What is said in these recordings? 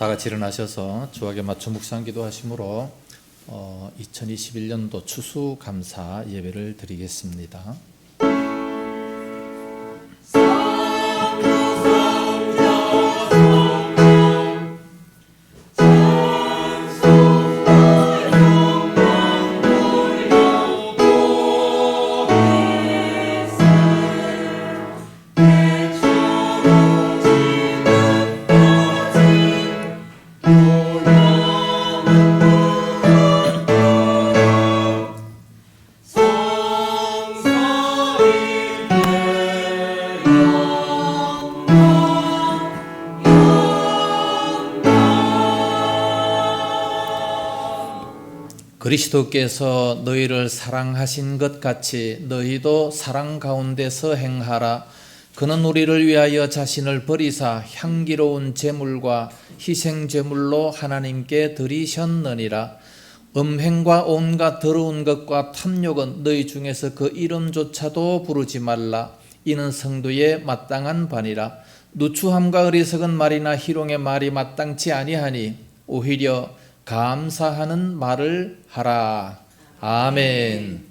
다 같이 일어나셔서 주하게 맞춰 묵상 기도하심으로 2021년도 추수감사 예배를 드리겠습니다. 그리스도께서 너희를 사랑하신 것 같이 너희도 사랑 가운데서 행하라. 그는 우리를 위하여 자신을 버리사 향기로운 제물과 희생 제물로 하나님께 드리셨느니라. 음행과 온갖 더러운 것과 탐욕은 너희 중에서 그 이름조차도 부르지 말라. 이는 성도의 마땅한 바니라. 누추함과 어리석은 말이나 희롱의 말이 마땅치 아니하니 오히려 감사하는 말을 하라. 아멘.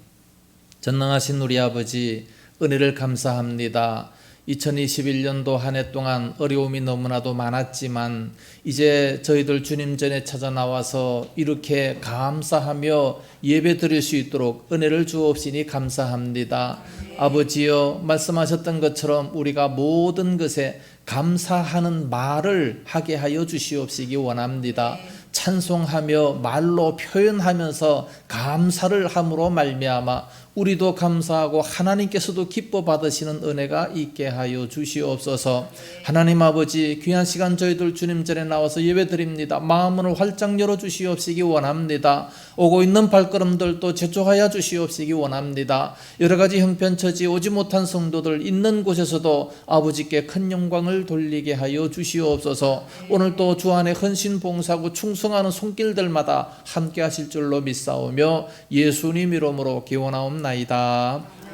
전능하신 우리 아버지, 은혜를 감사합니다. 2021년도 한 해 동안 어려움이 너무나도 많았지만 이제 저희들 주님 전에 찾아 나와서 이렇게 감사하며 예배 드릴 수 있도록 은혜를 주옵시니 감사합니다. 아버지여, 말씀하셨던 것처럼 우리가 모든 것에 감사하는 말을 하게 하여 주시옵시기 원합니다. 찬송하며 말로 표현하면서 감사를 함으로 말미암아 우리도 감사하고 하나님께서도 기뻐 받으시는 은혜가 있게 하여 주시옵소서. 하나님 아버지, 귀한 시간 저희들 주님 전에 나와서 예배드립니다. 마음을 활짝 열어 주시옵시기 원합니다. 오고 있는 발걸음들도 재촉하여 주시옵시기 원합니다. 여러 가지 형편처지 오지 못한 성도들 있는 곳에서도 아버지께 큰 영광을 돌리게 하여 주시옵소서. 오늘도 주 안에 헌신 봉사하고 충성하는 손길들마다 함께 하실 줄로 믿사오며 예수님 이름으로 기원하옵나이다.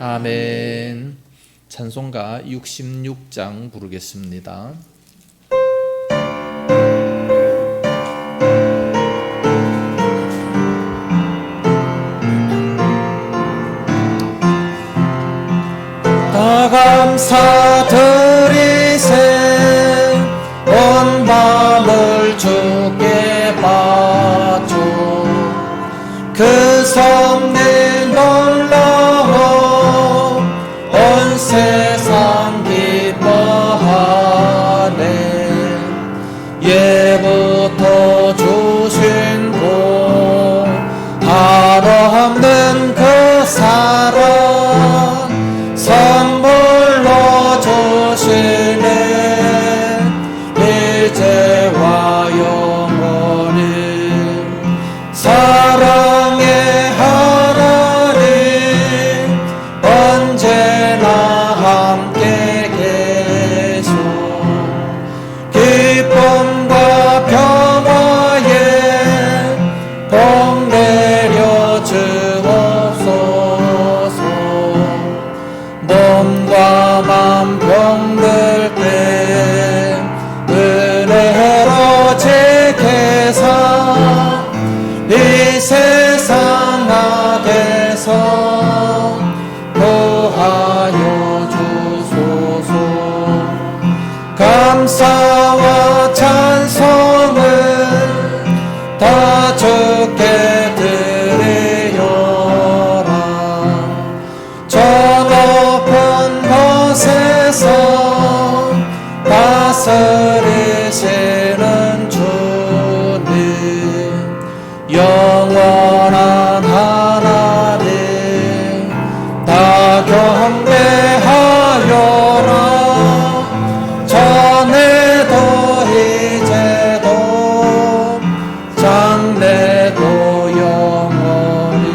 아멘. 찬송가 66장 부르겠습니다. 다 감사드리세 온 밤을 주께 바쳐 그 섭리 놀라워 온 세상 기뻐하네. 예부터 주신 복 한없는 그 사랑 선물로 주시네. 이제와 영원히 사랑의 하나님 언제나 함께 계셔 기쁨과 평화에 복 내려 주옵소서. 몸과 맘 병들 때 은혜로 제게사 이 세상 악에서 구하여 주소서. 감사와 찬송을 다 주께 드리오라. 저 높은 곳에서 다스리시는 주님, 영원한 하나님 다 경배하여라. 전에도 이제도 장래도 영원히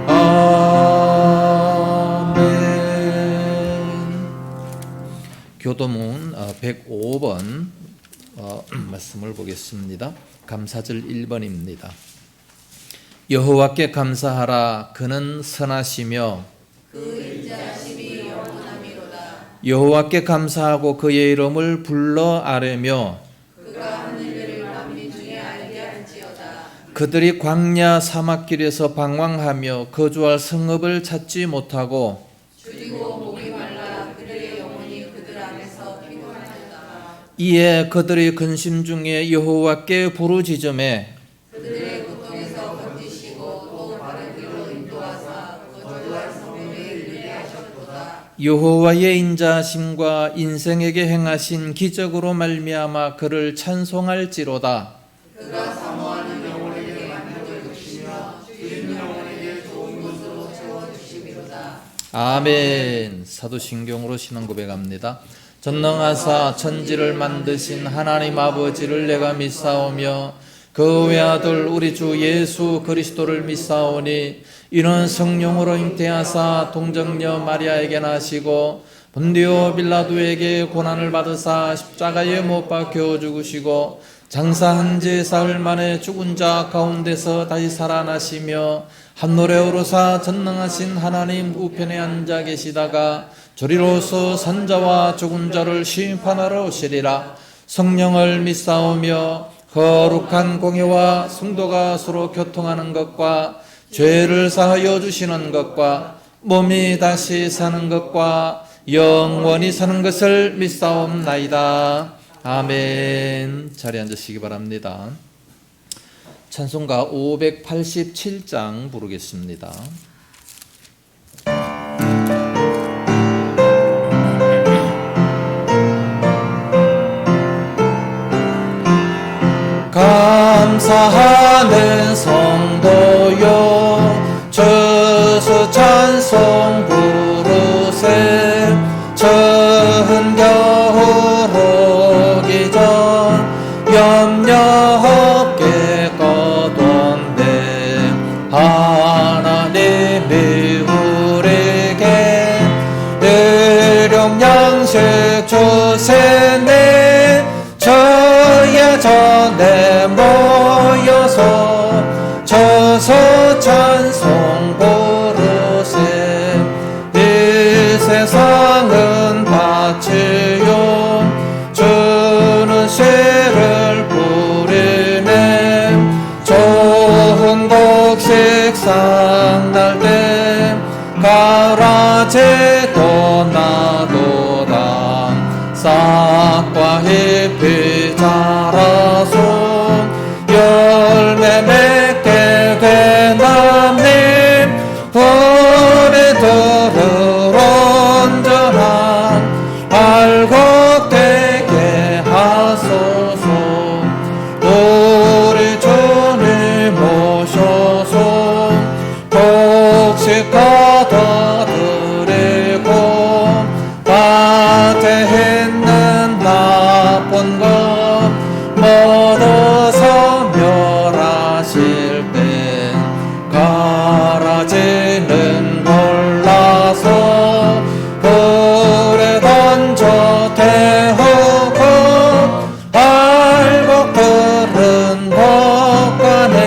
아멘. 교도문 105번 말씀을 보겠습니다. 감사절 1번입니다. 여호와께 감사하라. 그는 선하시며 그 인자하심이 영원하미로다. 여호와께 감사하고 그의 이름을 불러 아뢰며 그들이 광야 사막길에서 방황하며 거주할 성읍을 찾지 못하고 줄이고 목이 말라 그들의 영혼이 그들 안에서 피곤하였다. 이에 그들이 근심 중에 여호와께 부르짖음에 그들의 고통에서 건지시고 또 바른 길로 인도하사 거주할 성읍에 이르게 하셨도다. 여호와의 인자하심과 인생에게 행하신 기적으로 말미암아 그를 찬송할지로다. 그가 사모하는 영혼에게 만족을 주시며 주인 영혼에게 좋은 것으로 채워주시리로다. 아멘. 사도신경으로 신앙 고백합니다. 전능하사 천지를 만드신 하나님 아버지를 내가 믿사오며 그 외아들 우리 주 예수 그리스도를 믿사오니 이는 성령으로 잉태하사 동정녀 마리아에게 나시고 본디오 빌라도에게 고난을 받으사 십자가에 못 박혀 죽으시고 장사한 지 사흘 만에 죽은 자 가운데서 다시 살아나시며 한노래 오르사 전능하신 하나님 우편에 앉아 계시다가 저리로서 산자와 죽은 자를 심판하러 오시리라. 성령을 믿사오며 거룩한 공예와 성도가 서로 교통하는 것과 죄를 사하여 주시는 것과 몸이 다시 사는 것과 영원히 사는 것을 믿사옵나이다. 아멘. 자리에 앉으시기 바랍니다. 찬송가 587장 부르겠습니다. 감사하는 성도여 저수 찬송 부르세. 처음 겨울 오기 전 염려 없게 거둔데 하나님이 우리에게 일용 양식 주세네. 저의 전에 모여서 저서 찬송 부르세. 이 세상은 밭이요 주는 씨를 뿌리네. 좋은 곡식 상날 때 가라지도 나도다. 싹과 잎이 자라서 열매 맺게 된 나님 우리들을 온전한 알곡되게 하소서. 우리 주님 모셔서 곡식 거둬드리고 밭에 있는 나쁜 것 모두 소멸하실 때 가라지는 골라서 불에 던져 태우고 알곡들은 복간에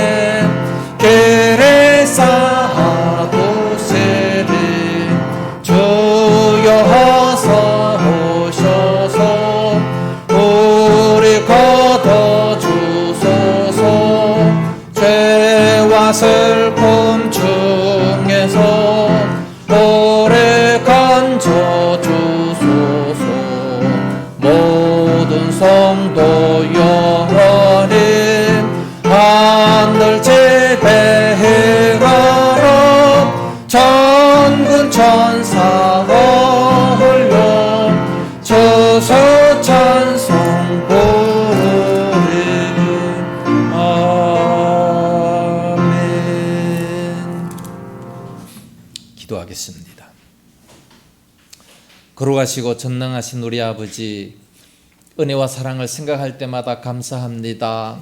길에 쌓아두시리. 주여 어서 오셔서 우리 거둬주소서. 죄와 슬픔 중에서 우리 건져주소서. 모든 성도 영원히 하늘 지배하러 천군 천사 어울려 저서 찬송 부르리. 아멘. 기도하겠습니다. 거룩하시고 전능하신 우리 아버지, 은혜와 사랑을 생각할 때마다 감사합니다.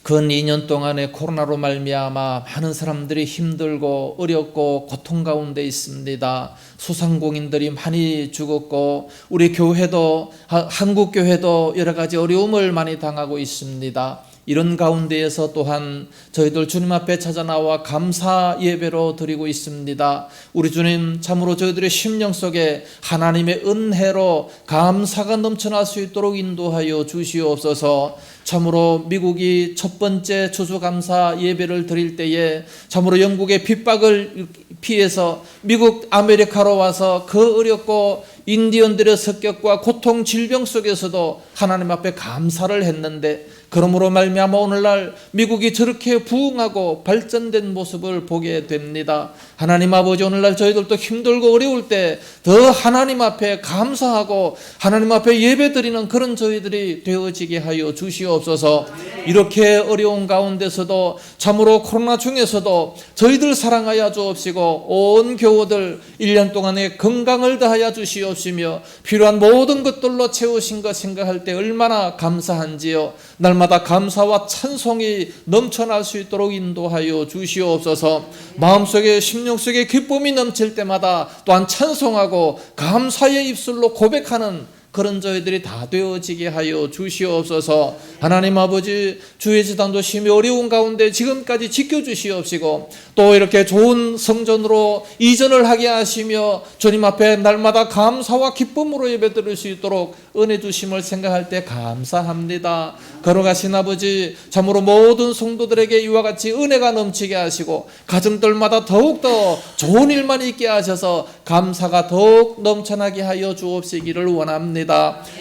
근 2년 동안에 코로나로 말미암아 많은 사람들이 힘들고 어렵고 고통 가운데 있습니다. 소상공인들이 많이 죽었고 우리 교회도 한국 교회도 여러 가지 어려움을 많이 당하고 있습니다. 이런 가운데에서 또한 저희들 주님 앞에 찾아 나와 감사 예배로 드리고 있습니다. 우리 주님, 참으로 저희들의 심령 속에 하나님의 은혜로 감사가 넘쳐날 수 있도록 인도하여 주시옵소서. 참으로 미국이 첫 번째 추수감사 예배를 드릴 때에 참으로 영국의 핍박을 피해서 미국 아메리카로 와서 그 어렵고 인디언들의 습격과 고통 질병 속에서도 하나님 앞에 감사를 했는데, 그러므로 말미암아 오늘날 미국이 저렇게 부흥하고 발전된 모습을 보게 됩니다. 하나님 아버지, 오늘날 저희들도 힘들고 어려울 때 더 하나님 앞에 감사하고 하나님 앞에 예배드리는 그런 저희들이 되어지게 하여 주시옵소서. 이렇게 어려운 가운데서도 참으로 코로나 중에서도 저희들 사랑하여 주옵시고 온 교우들 1년 동안의 건강을 다하여 주시옵시며 필요한 모든 것들로 채우신 것 생각할 때 얼마나 감사한지요. 날마다 감사와 찬송이 넘쳐날 수 있도록 인도하여 주시옵소서. 마음속에 심령 속에 기쁨이 넘칠 때마다 또한 찬송하고 감사의 입술로 고백하는 그런 저희들이 다 되어지게 하여 주시옵소서. 하나님 아버지, 주의 지단도 심히 어려운 가운데 지금까지 지켜주시옵시고 또 이렇게 좋은 성전으로 이전을 하게 하시며 주님 앞에 날마다 감사와 기쁨으로 예배드릴 수 있도록 은혜 주심을 생각할 때 감사합니다. 걸어가신 아버지, 참으로 모든 성도들에게 이와 같이 은혜가 넘치게 하시고 가정들마다 더욱더 좋은 일만 있게 하셔서 감사가 더욱 넘쳐나게 하여 주옵시기를 원합니다.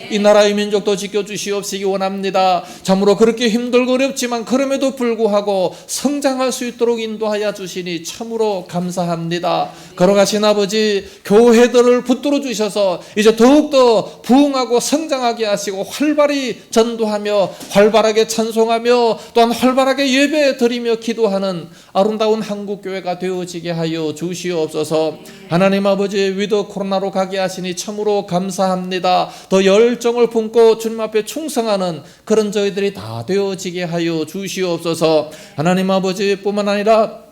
이 나라의 민족도 지켜주시옵시기 원합니다. 참으로 그렇게 힘들고 어렵지만 그럼에도 불구하고 성장할 수 있도록 인도하여 주시니 참으로 감사합니다. 걸어가신 아버지, 교회들을 붙들어 주셔서 이제 더욱더 부흥하고 성장하게 하시고 활발히 전도하며 활발하게 찬송하며 또한 활발하게 예배 드리며 기도하는 아름다운 한국교회가 되어지게 하여 주시옵소서. 하나님 아버지, 위드 코로나로 가게 하시니 참으로 감사합니다. 더 열정을 품고 주님 앞에 충성하는 그런 저희들이 다 되어지게 하여 주시옵소서. 하나님 아버지 뿐만 아니라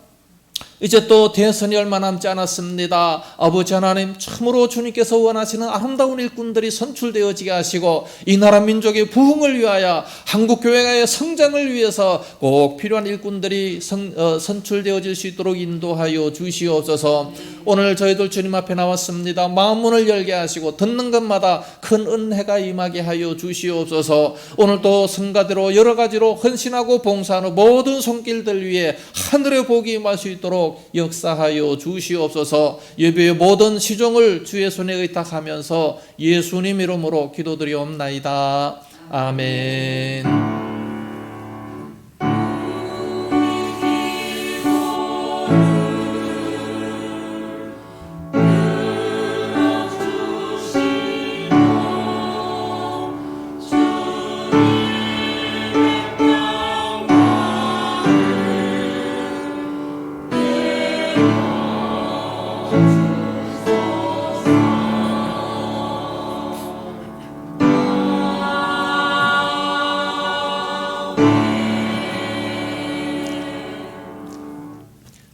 이제 또 대선이 얼마 남지 않았습니다. 아버지 하나님, 참으로 주님께서 원하시는 아름다운 일꾼들이 선출되어지게 하시고 이 나라 민족의 부흥을 위하여 한국교회의 성장을 위해서 꼭 필요한 일꾼들이 선출되어질 수 있도록 인도하여 주시옵소서. 오늘 저희들 주님 앞에 나왔습니다. 마음 문을 열게 하시고 듣는 것마다 큰 은혜가 임하게 하여 주시옵소서. 오늘 또 성가대로 여러 가지로 헌신하고 봉사하는 모든 손길들 위해 하늘의 복이 임할 수 있도록 역사하여 주시옵소서. 예배의 모든 시종을 주의 손에 의탁하면서 예수님 이름으로 기도드리옵나이다. 아멘.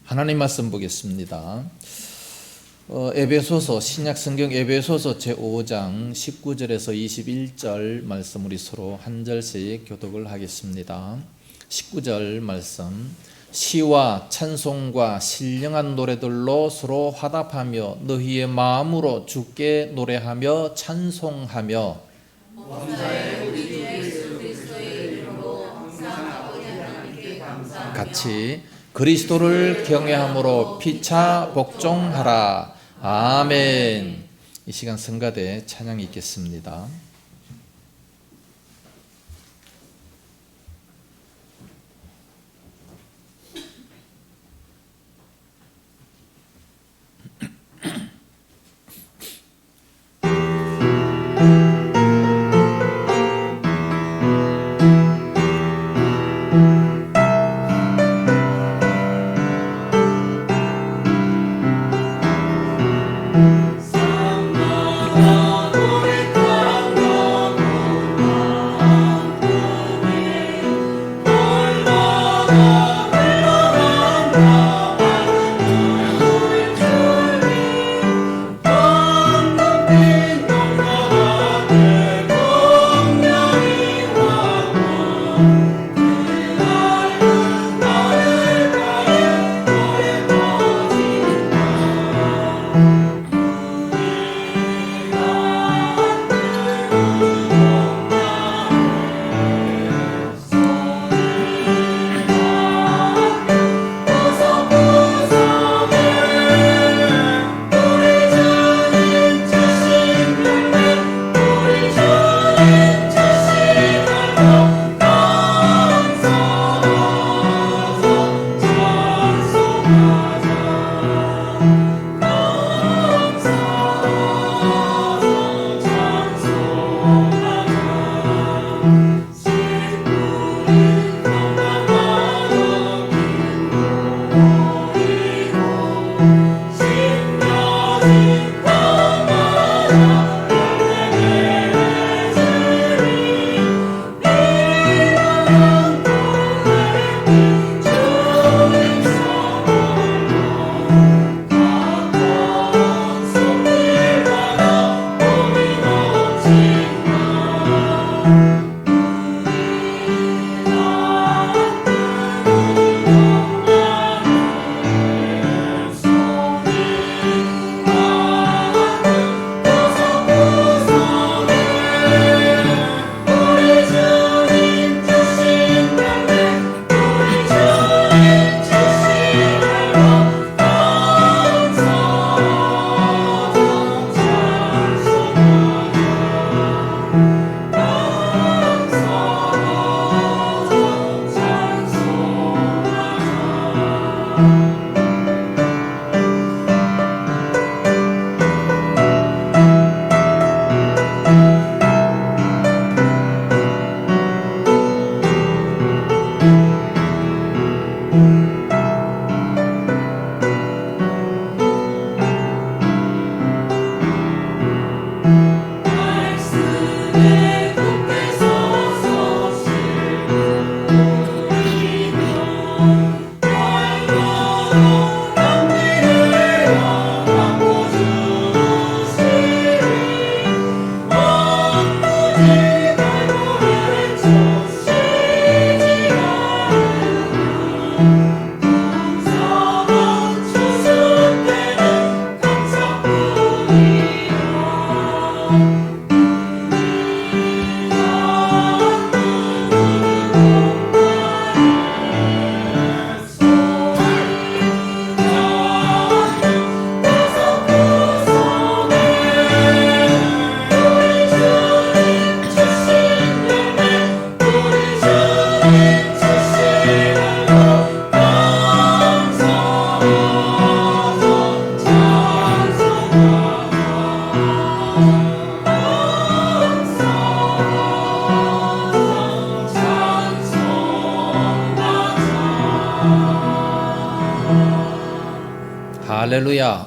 하나님 말씀 보겠습니다. 에베소서, 신약성경 에베소서 제5장 19절에서 21절 말씀 우리 서로 한 절씩 교독을 하겠습니다. 19절 말씀. 시와 찬송과 신령한 노래들로 서로 화답하며 너희의 마음으로 주께 노래하며 찬송하며 같이 그리스도를 경외함으로 피차 복종하라. 아멘. 이 시간 성가대 찬양이 있겠습니다. 상노가 노래하라 할렐루야.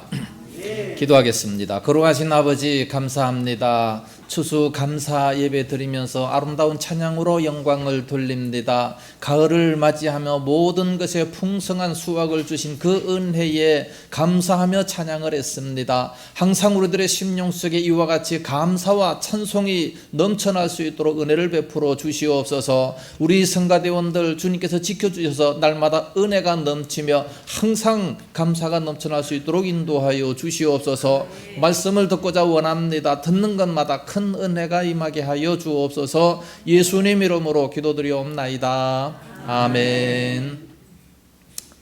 기도하겠습니다. 거룩하신 아버지 감사합니다. 추수 감사 예배 드리면서 아름다운 찬양으로 영광을 돌립니다. 가을을 맞이하며 모든 것에 풍성한 수확을 주신 그 은혜에 감사하며 찬양을 했습니다. 항상 우리들의 심령 속에 이와 같이 감사와 찬송이 넘쳐날 수 있도록 은혜를 베풀어 주시옵소서. 우리 성가대원들 주님께서 지켜주셔서 날마다 은혜가 넘치며 항상 감사가 넘쳐날 수 있도록 인도하여 주시옵소서. 말씀을 듣고자 원합니다. 듣는 것마다 큰 은혜가 임하게 하여 주옵소서. 예수님 이름으로 기도드리옵나이다. 아멘.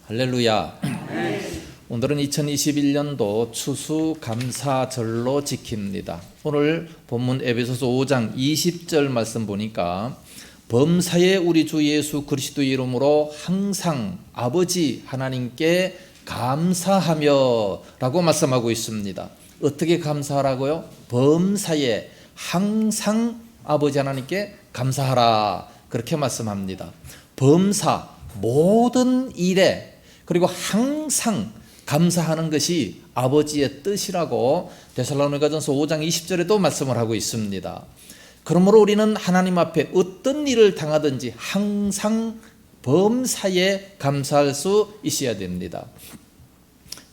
할렐루야. 오늘은 2021년도 추수감사절로 지킵니다. 오늘 본문 에베소서 5장 20절 말씀 보니까 범사에 우리 주 예수 그리스도 이름으로 항상 아버지 하나님께 감사하며 라고 말씀하고 있습니다. 어떻게 감사하라고요? 범사에 항상 아버지 하나님께 감사하라 그렇게 말씀합니다. 범사 모든 일에 그리고 항상 감사하는 것이 아버지의 뜻이라고 데살로니가전서 5장 20절에도 말씀을 하고 있습니다. 그러므로 우리는 하나님 앞에 어떤 일을 당하든지 항상 범사에 감사할 수 있어야 됩니다.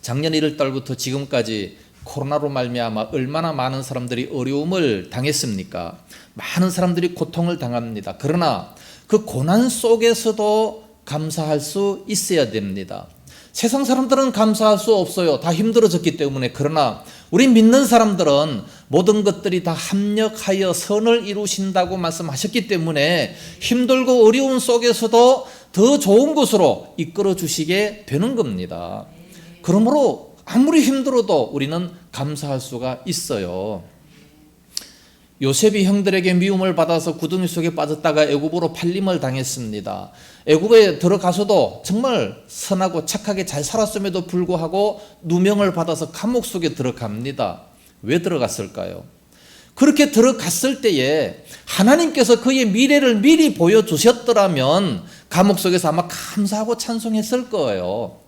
작년 1월달부터 지금까지 코로나로 말미암아 얼마나 많은 사람들이 어려움을 당했습니까? 많은 사람들이 고통을 당합니다. 그러나 그 고난 속에서도 감사할 수 있어야 됩니다. 세상 사람들은 감사할 수 없어요. 다 힘들어졌기 때문에. 그러나 우리 믿는 사람들은 모든 것들이 다 합력하여 선을 이루신다고 말씀하셨기 때문에 힘들고 어려운 속에서도 더 좋은 곳으로 이끌어 주시게 되는 겁니다. 그러므로 아무리 힘들어도 우리는 감사할 수가 있어요. 요셉이 형들에게 미움을 받아서 구덩이 속에 빠졌다가 애굽으로 팔림을 당했습니다. 애굽에 들어가서도 정말 선하고 착하게 잘 살았음에도 불구하고 누명을 받아서 감옥 속에 들어갑니다. 왜 들어갔을까요? 그렇게 들어갔을 때에 하나님께서 그의 미래를 미리 보여주셨더라면 감옥 속에서 아마 감사하고 찬송했을 거예요.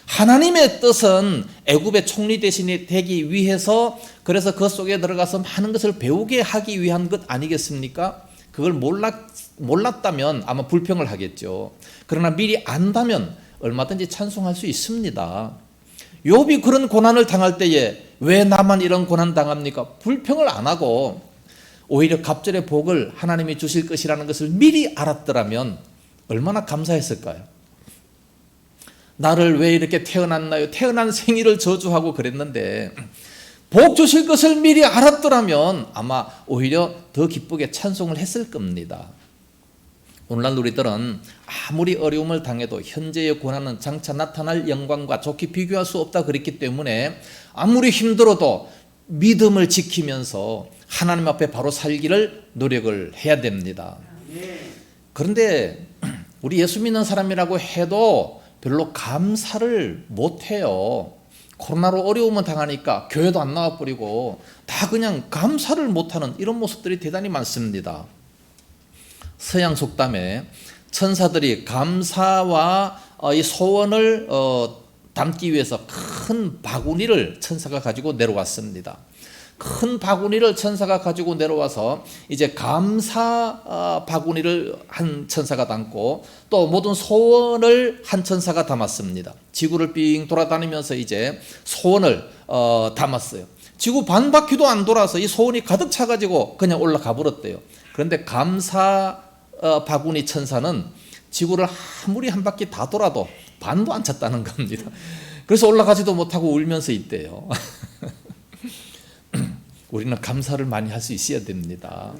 하나님의 뜻은 애굽의 총리 대신이 되기 위해서, 그래서 그 속에 들어가서 많은 것을 배우게 하기 위한 것 아니겠습니까? 그걸 몰랐다면 아마 불평을 하겠죠. 그러나 미리 안다면 얼마든지 찬송할 수 있습니다. 욥이 그런 고난을 당할 때에 왜 나만 이런 고난 당합니까? 불평을 안 하고 오히려 갑절의 복을 하나님이 주실 것이라는 것을 미리 알았더라면 얼마나 감사했을까요? 나를 왜 이렇게 태어났나요? 태어난 생일을 저주하고 그랬는데 복 주실 것을 미리 알았더라면 아마 오히려 더 기쁘게 찬송을 했을 겁니다. 오늘날 우리들은 아무리 어려움을 당해도 현재의 고난은 장차 나타날 영광과 좋게 비교할 수 없다 그랬기 때문에 아무리 힘들어도 믿음을 지키면서 하나님 앞에 바로 살기를 노력을 해야 됩니다. 그런데 우리 예수 믿는 사람이라고 해도 별로 감사를 못해요. 코로나로 어려움을 당하니까 교회도 안 나와버리고 다 그냥 감사를 못하는 이런 모습들이 대단히 많습니다. 서양 속담에 천사들이 감사와 이 소원을 담기 위해서 큰 바구니를 천사가 가지고 내려왔습니다. 큰 바구니를 천사가 가지고 내려와서 이제 감사 바구니를 한 천사가 담고 또 모든 소원을 한 천사가 담았습니다. 지구를 삥 돌아다니면서 이제 소원을 담았어요. 지구 반 바퀴도 안 돌아서 이 소원이 가득 차가지고 그냥 올라가 버렸대요. 그런데 감사 바구니 천사는 지구를 아무리 한 바퀴 다 돌아도 반도 안 찼다는 겁니다. 그래서 올라가지도 못하고 울면서 있대요. 우리는 감사를 많이 할 수 있어야 됩니다.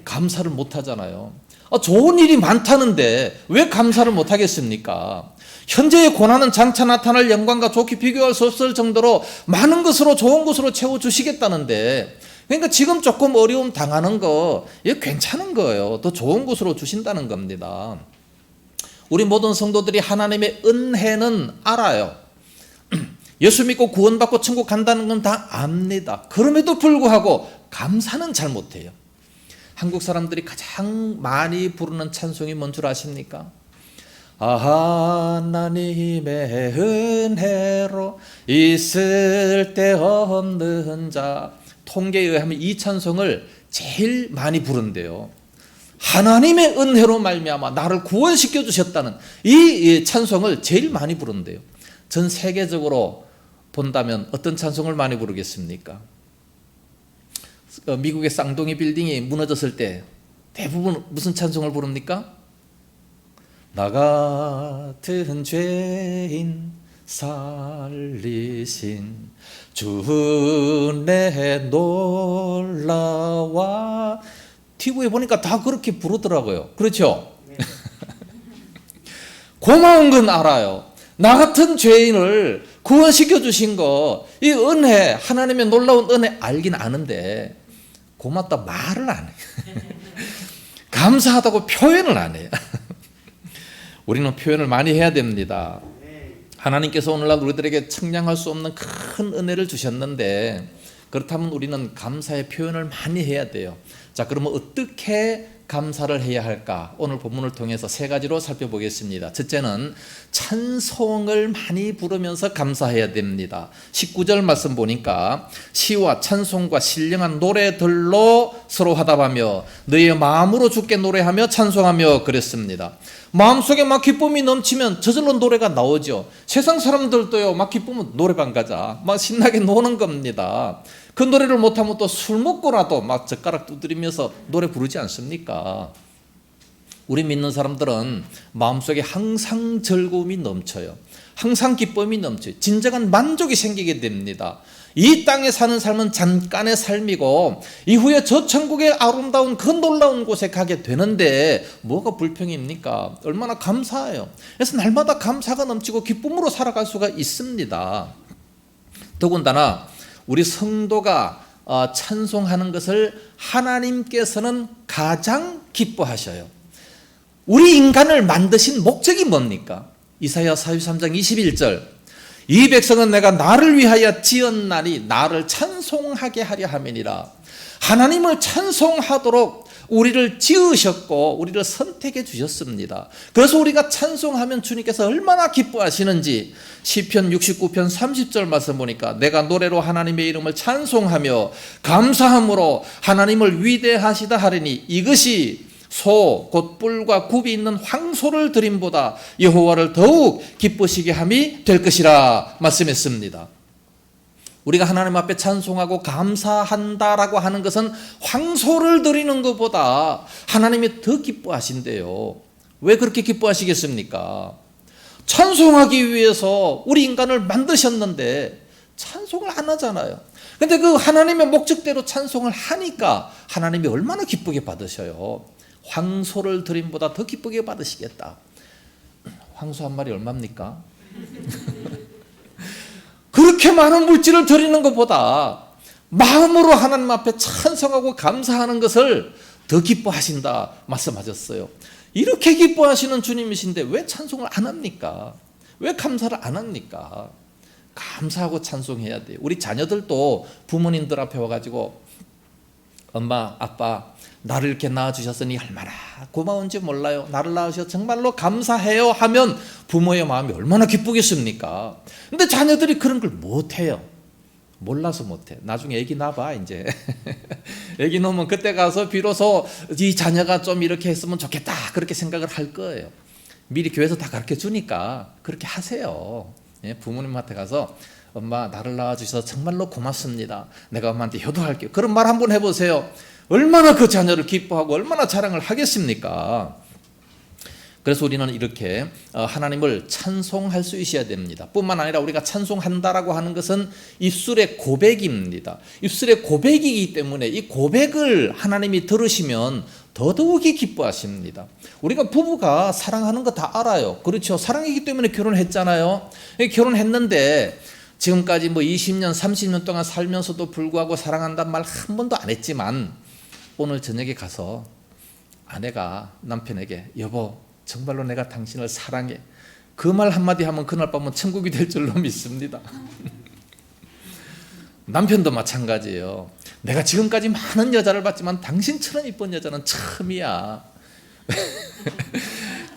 감사를 못 하잖아요. 좋은 일이 많다는데 왜 감사를 못 하겠습니까? 현재의 고난은 장차 나타날 영광과 좋게 비교할 수 없을 정도로 많은 것으로 좋은 것으로 채워주시겠다는데, 그러니까 지금 조금 어려움 당하는 거 이거 괜찮은 거예요. 더 좋은 것으로 주신다는 겁니다. 우리 모든 성도들이 하나님의 은혜는 알아요. 예수 믿고 구원받고 천국 간다는 건 다 압니다. 그럼에도 불구하고 감사는 잘 못해요. 한국 사람들이 가장 많이 부르는 찬송이 뭔 줄 아십니까? 하나님의 은혜로 있을 데 없는 자. 통계에 의하면 이 찬송을 제일 많이 부른대요. 하나님의 은혜로 말미암아 나를 구원시켜 주셨다는 이 찬송을 제일 많이 부른대요. 전 세계적으로 본다면 어떤 찬송을 많이 부르겠습니까? 미국의 쌍둥이 빌딩이 무너졌을 때 대부분 무슨 찬송을 부릅니까? 나 같은 죄인 살리신 주 내 놀라와. TV에 보니까 다 그렇게 부르더라고요. 그렇죠? 고마운 건 알아요. 나 같은 죄인을 구원시켜 주신 거, 이 은혜, 하나님의 놀라운 은혜 알긴 아는데 고맙다 말을 안 해요. 감사하다고 표현을 안 해요. 우리는 표현을 많이 해야 됩니다. 하나님께서 오늘날 우리들에게 청량할 수 없는 큰 은혜를 주셨는데, 그렇다면 우리는 감사의 표현을 많이 해야 돼요. 자, 그러면 어떻게 감사를 해야 할까? 오늘 본문을 통해서 세 가지로 살펴보겠습니다. 첫째는 찬송을 많이 부르면서 감사해야 됩니다. 19절 말씀 보니까 시와 찬송과 신령한 노래들로 서로 화답하며 너희의 마음으로 주께 노래하며 찬송하며 그랬습니다. 마음속에 막 기쁨이 넘치면 저절로 노래가 나오죠. 세상 사람들도요, 막 기쁘면 노래방 가자 막 신나게 노는 겁니다. 그 노래를 못하면 또 술 먹고라도 막 젓가락 두드리면서 노래 부르지 않습니까? 우리 믿는 사람들은 마음속에 항상 즐거움이 넘쳐요. 항상 기쁨이 넘쳐요. 진정한 만족이 생기게 됩니다. 이 땅에 사는 삶은 잠깐의 삶이고 이후에 저 천국의 아름다운 그 놀라운 곳에 가게 되는데 뭐가 불평입니까? 얼마나 감사해요. 그래서 날마다 감사가 넘치고 기쁨으로 살아갈 수가 있습니다. 더군다나 우리 성도가 찬송하는 것을 하나님께서는 가장 기뻐하셔요. 우리 인간을 만드신 목적이 뭡니까? 이사야 43장 21절 이 백성은 내가 나를 위하여 지었나니 나를 찬송하게 하려 함이니라. 하나님을 찬송하도록 우리를 지으셨고 우리를 선택해 주셨습니다. 그래서 우리가 찬송하면 주님께서 얼마나 기뻐하시는지 시편 69편 30절 말씀 보니까 내가 노래로 하나님의 이름을 찬송하며 감사함으로 하나님을 위대하시다 하리니 이것이 소 곧 뿔과 굽이 있는 황소를 드림보다 여호와를 더욱 기쁘시게 함이 될 것이라 말씀했습니다. 우리가 하나님 앞에 찬송하고 감사한다라고 하는 것은 황소를 드리는 것보다 하나님이 더 기뻐하신대요. 왜 그렇게 기뻐하시겠습니까? 찬송하기 위해서 우리 인간을 만드셨는데 찬송을 안 하잖아요. 근데 그 하나님의 목적대로 찬송을 하니까 하나님이 얼마나 기쁘게 받으셔요. 황소를 드림보다 더 기쁘게 받으시겠다. 황소 한 마리 얼마입니까? 그렇게 많은 물질을 드리는 것보다 마음으로 하나님 앞에 찬송하고 감사하는 것을 더 기뻐하신다 말씀하셨어요. 이렇게 기뻐하시는 주님이신데 왜 찬송을 안 합니까? 왜 감사를 안 합니까? 감사하고 찬송해야 돼요. 우리 자녀들도 부모님들 앞에 와가지고 엄마, 아빠 나를 이렇게 낳아주셨으니 얼마나 고마운지 몰라요. 나를 낳으셔서 정말로 감사해요 하면 부모의 마음이 얼마나 기쁘겠습니까? 근데 자녀들이 그런 걸 못해요. 몰라서 못해. 나중에 애기 낳아봐 이제. 애기 낳으면 그때 가서 비로소 이 자녀가 좀 이렇게 했으면 좋겠다 그렇게 생각을 할 거예요. 미리 교회에서 다 가르쳐 주니까 그렇게 하세요. 부모님한테 가서 엄마 나를 낳아주셔서 정말로 고맙습니다. 내가 엄마한테 효도할게요. 그런 말 한번 해보세요. 얼마나 그 자녀를 기뻐하고 얼마나 자랑을 하겠습니까? 그래서 우리는 이렇게 하나님을 찬송할 수 있어야 됩니다. 뿐만 아니라 우리가 찬송한다라고 하는 것은 입술의 고백입니다. 입술의 고백이기 때문에 이 고백을 하나님이 들으시면 더더욱이 기뻐하십니다. 우리가 부부가 사랑하는 거 다 알아요. 그렇죠. 사랑이기 때문에 결혼했잖아요. 결혼했는데 지금까지 20년, 30년 동안 살면서도 불구하고 사랑한다는 말 한 번도 안 했지만 오늘 저녁에 가서 아내가 남편에게 여보 정말로 내가 당신을 사랑해 그 말 한마디 하면 그날 밤은 천국이 될 줄로 믿습니다. 남편도 마찬가지예요. 내가 지금까지 많은 여자를 봤지만 당신처럼 이쁜 여자는 처음이야.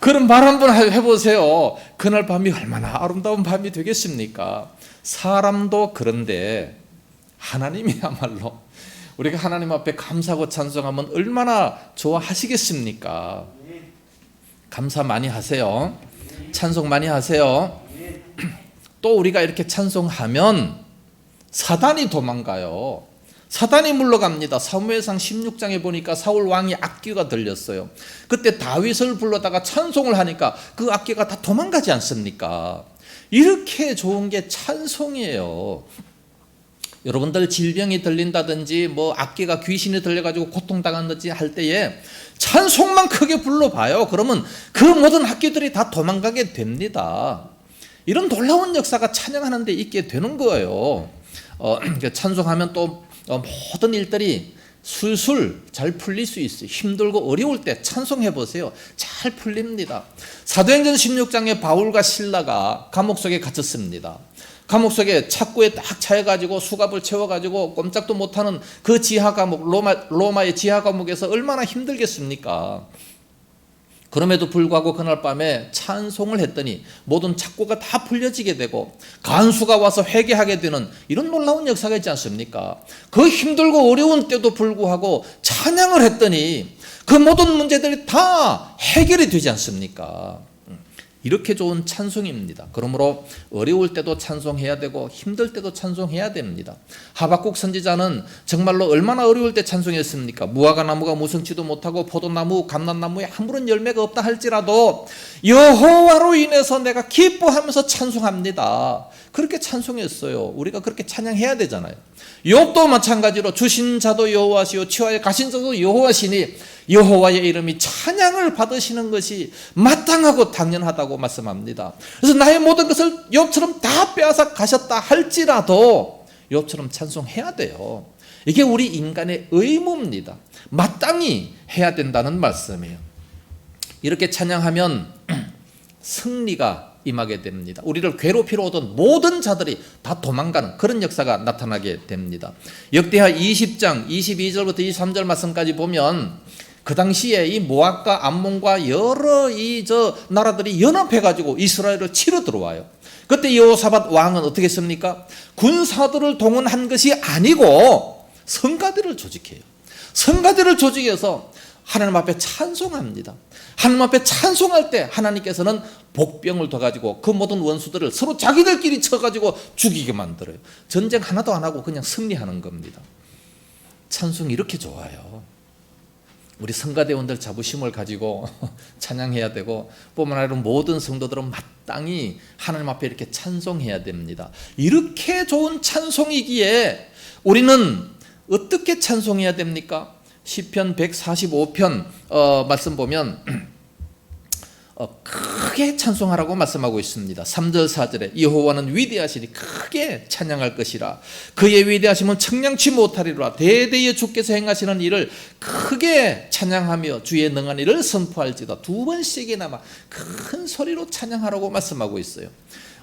그런 말 한번 해보세요. 그날 밤이 얼마나 아름다운 밤이 되겠습니까? 사람도 그런데 하나님이야말로 우리가 하나님 앞에 감사하고 찬송하면 얼마나 좋아하시겠습니까? 감사 많이 하세요. 찬송 많이 하세요. 또 우리가 이렇게 찬송하면 사단이 도망가요. 사단이 물러갑니다. 사무엘상 16장에 보니까 사울 왕이 악기가 들렸어요. 그때 다윗을 불러다가 찬송을 하니까 그 악기가 다 도망가지 않습니까? 이렇게 좋은 게 찬송이에요. 여러분들 질병이 들린다든지 악기가 귀신이 들려가지고 고통당한다든지 할 때에 찬송만 크게 불러봐요. 그러면 그 모든 악기들이 다 도망가게 됩니다. 이런 놀라운 역사가 찬양하는 데 있게 되는 거예요. 찬송하면 또 모든 일들이 술술 잘 풀릴 수 있어요. 힘들고 어려울 때 찬송해 보세요. 잘 풀립니다. 사도행전 16장에 바울과 실라가 감옥 속에 갇혔습니다. 감옥 속에 착고에 딱 차여가지고 수갑을 채워가지고 꼼짝도 못하는 그 지하 감옥, 로마의 지하 감옥에서 얼마나 힘들겠습니까? 그럼에도 불구하고 그날 밤에 찬송을 했더니 모든 착고가 다 풀려지게 되고 간수가 와서 회개하게 되는 이런 놀라운 역사가 있지 않습니까? 그 힘들고 어려운 때도 불구하고 찬양을 했더니 그 모든 문제들이 다 해결이 되지 않습니까? 이렇게 좋은 찬송입니다. 그러므로 어려울 때도 찬송해야 되고 힘들 때도 찬송해야 됩니다. 하박국 선지자는 정말로 얼마나 어려울 때 찬송했습니까? 무화과 나무가 무성치도 못하고 포도나무, 감람나무에 아무런 열매가 없다 할지라도 여호와로 인해서 내가 기뻐하면서 찬송합니다. 그렇게 찬송했어요. 우리가 그렇게 찬양해야 되잖아요. 욥도 마찬가지로 주신 자도 여호와시요 치와에 가신 자도 여호와시니 여호와의 이름이 찬양을 받으시는 것이 마땅하고 당연하다고 말씀합니다. 그래서 나의 모든 것을 욥처럼 다 빼앗아 가셨다 할지라도 욥처럼 찬송해야 돼요. 이게 우리 인간의 의무입니다. 마땅히 해야 된다는 말씀이에요. 이렇게 찬양하면 승리가 임하게 됩니다. 우리를 괴롭히러 오던 모든 자들이 다 도망가는 그런 역사가 나타나게 됩니다. 역대하 20장 22절부터 23절 말씀까지 보면 그 당시에 이 모압과 암몬과 여러 나라들이 연합해가지고 이스라엘을 치러 들어와요. 그때 여호사밧 왕은 어떻게 했습니까? 군사들을 동원한 것이 아니고 성가대를 조직해요. 성가대를 조직해서 하나님 앞에 찬송합니다. 하나님 앞에 찬송할 때 하나님께서는 복병을 둬가지고 그 모든 원수들을 서로 자기들끼리 쳐가지고 죽이게 만들어요. 전쟁 하나도 안 하고 그냥 승리하는 겁니다. 찬송이 이렇게 좋아요. 우리 성가대원들 자부심을 가지고 찬양해야 되고, 뿐만 아니라 모든 성도들은 마땅히 하나님 앞에 이렇게 찬송해야 됩니다. 이렇게 좋은 찬송이기에 우리는 어떻게 찬송해야 됩니까? 시편 145편 말씀 보면 크게 찬송하라고 말씀하고 있습니다. 3절 4절에 여호와는 위대하시니 크게 찬양할 것이라. 그의 위대하심은 청량치 못하리라. 대대에 주께서 행하시는 일을 크게 찬양하며 주의 능한 일을 선포할지다. 두 번씩이나 큰 소리로 찬양하라고 말씀하고 있어요.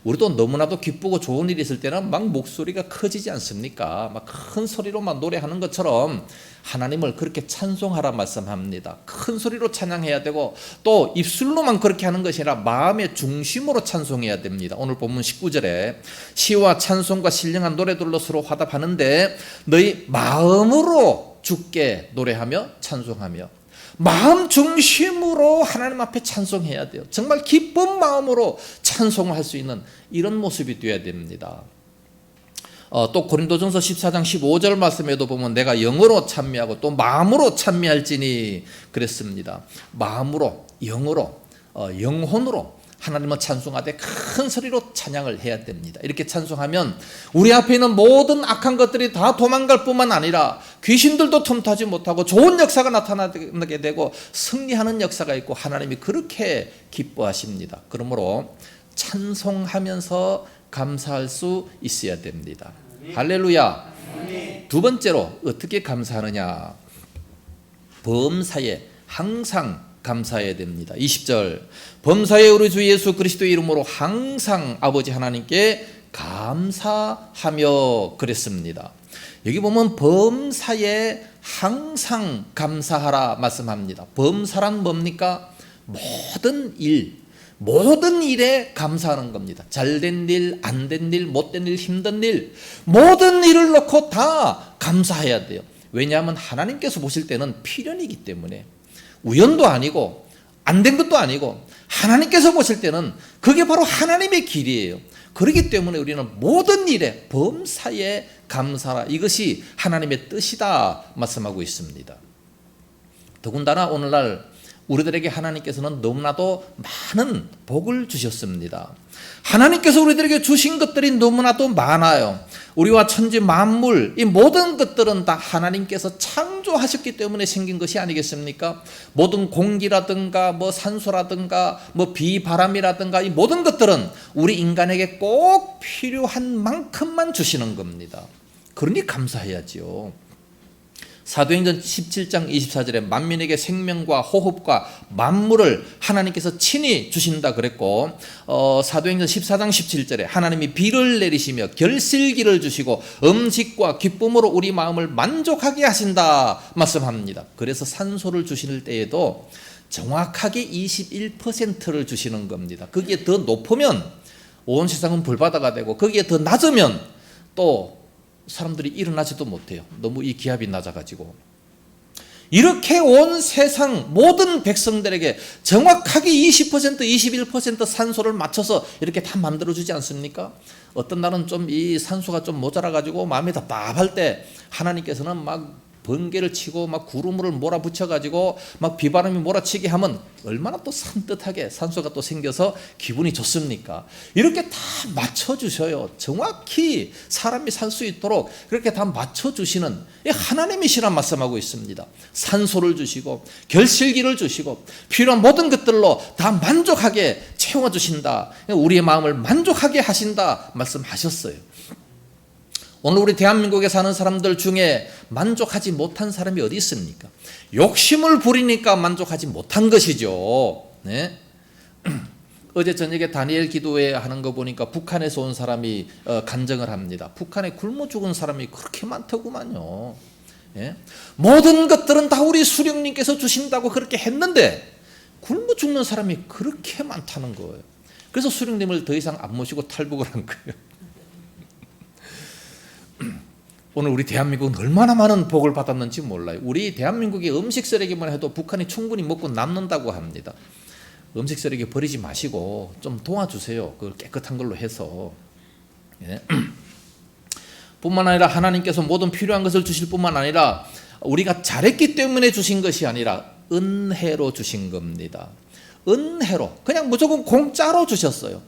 우리도 너무나도 기쁘고 좋은 일이 있을 때는 막 목소리가 커지지 않습니까? 막 큰 소리로 막 노래하는 것처럼 하나님을 그렇게 찬송하라 말씀합니다. 큰 소리로 찬양해야 되고, 또 입술로만 그렇게 하는 것이 아니라 마음의 중심으로 찬송해야 됩니다. 오늘 본문 19절에 시와 찬송과 신령한 노래들로 서로 화답하는데 너희 마음으로 주께 노래하며 찬송하며, 마음 중심으로 하나님 앞에 찬송해야 돼요. 정말 기쁜 마음으로 찬송을 할 수 있는 이런 모습이 되어야 됩니다. 또 고린도전서 14장 15절 말씀에도 보면 내가 영으로 찬미하고 또 마음으로 찬미할지니 그랬습니다. 마음으로, 영으로, 영혼으로 하나님을 찬송하되 큰 소리로 찬양을 해야 됩니다. 이렇게 찬송하면 우리 앞에 있는 모든 악한 것들이 다 도망갈 뿐만 아니라 귀신들도 틈타지 못하고 좋은 역사가 나타나게 되고 승리하는 역사가 있고, 하나님이 그렇게 기뻐하십니다. 그러므로 찬송하면서 감사할 수 있어야 됩니다. 할렐루야. 두 번째로 어떻게 감사하느냐? 범사에 항상 감사해야 됩니다. 20절 범사에 우리 주 예수 그리스도의 이름으로 항상 아버지 하나님께 감사하며 그랬습니다. 여기 보면 범사에 항상 감사하라 말씀합니다. 범사란 뭡니까? 모든 일에 감사하는 겁니다. 잘된 일, 안 된 일, 못된 일, 힘든 일, 모든 일을 놓고 다 감사해야 돼요. 왜냐하면 하나님께서 보실 때는 필연이기 때문에, 우연도 아니고 안 된 것도 아니고 하나님께서 보실 때는 그게 바로 하나님의 길이에요. 그렇기 때문에 우리는 모든 일에 범사에 감사하라, 이것이 하나님의 뜻이다 말씀하고 있습니다. 더군다나 오늘날 우리들에게 하나님께서는 너무나도 많은 복을 주셨습니다. 하나님께서 우리들에게 주신 것들이 너무나도 많아요. 우리와 천지 만물, 이 모든 것들은 다 하나님께서 창조하셨기 때문에 생긴 것이 아니겠습니까? 모든 공기라든가 산소라든가 비바람이라든가 이 모든 것들은 우리 인간에게 꼭 필요한 만큼만 주시는 겁니다. 그러니 감사해야지요. 사도행전 17장 24절에 만민에게 생명과 호흡과 만물을 하나님께서 친히 주신다 그랬고, 사도행전 14장 17절에 하나님이 비를 내리시며 결실기를 주시고 음식과 기쁨으로 우리 마음을 만족하게 하신다 말씀합니다. 그래서 산소를 주실 때에도 정확하게 21%를 주시는 겁니다. 거기에 더 높으면 온 세상은 불바다가 되고, 거기에 더 낮으면 또 사람들이 일어나지도 못해요. 너무 이 기압이 낮아가지고. 이렇게 온 세상 모든 백성들에게 정확하게 20%, 21% 산소를 맞춰서 이렇게 다 만들어주지 않습니까? 어떤 날은 좀 이 산소가 좀 모자라가지고 마음이 답답할 때 하나님께서는 막 번개를 치고 막 구름을 몰아붙여가지고 막 비바람이 몰아치게 하면 얼마나 또 산뜻하게 산소가 또 생겨서 기분이 좋습니까? 이렇게 다 맞춰주셔요. 정확히 사람이 살 수 있도록 그렇게 다 맞춰주시는 하나님이시란 말씀하고 있습니다. 산소를 주시고 결실기를 주시고 필요한 모든 것들로 다 만족하게 채워주신다. 우리의 마음을 만족하게 하신다 말씀하셨어요. 오늘 우리 대한민국에 사는 사람들 중에 만족하지 못한 사람이 어디 있습니까? 욕심을 부리니까 만족하지 못한 것이죠. 네? 어제 저녁에 다니엘 기도회 하는 거 보니까 북한에서 온 사람이 간증을 합니다. 북한에 굶어 죽은 사람이 그렇게 많더구만요. 예? 모든 것들은 다 우리 수령님께서 주신다고 그렇게 했는데 굶어 죽는 사람이 그렇게 많다는 거예요. 그래서 수령님을 더 이상 안 모시고 탈북을 한 거예요. 오늘 우리 대한민국은 얼마나 많은 복을 받았는지 몰라요. 우리 대한민국의 음식 쓰레기만 해도 북한이 충분히 먹고 남는다고 합니다. 음식 쓰레기 버리지 마시고 좀 도와주세요. 그걸 깨끗한 걸로 해서. 예. 뿐만 아니라 하나님께서 모든 필요한 것을 주실 뿐만 아니라 우리가 잘했기 때문에 주신 것이 아니라 은혜로 주신 겁니다. 은혜로 그냥 무조건 공짜로 주셨어요.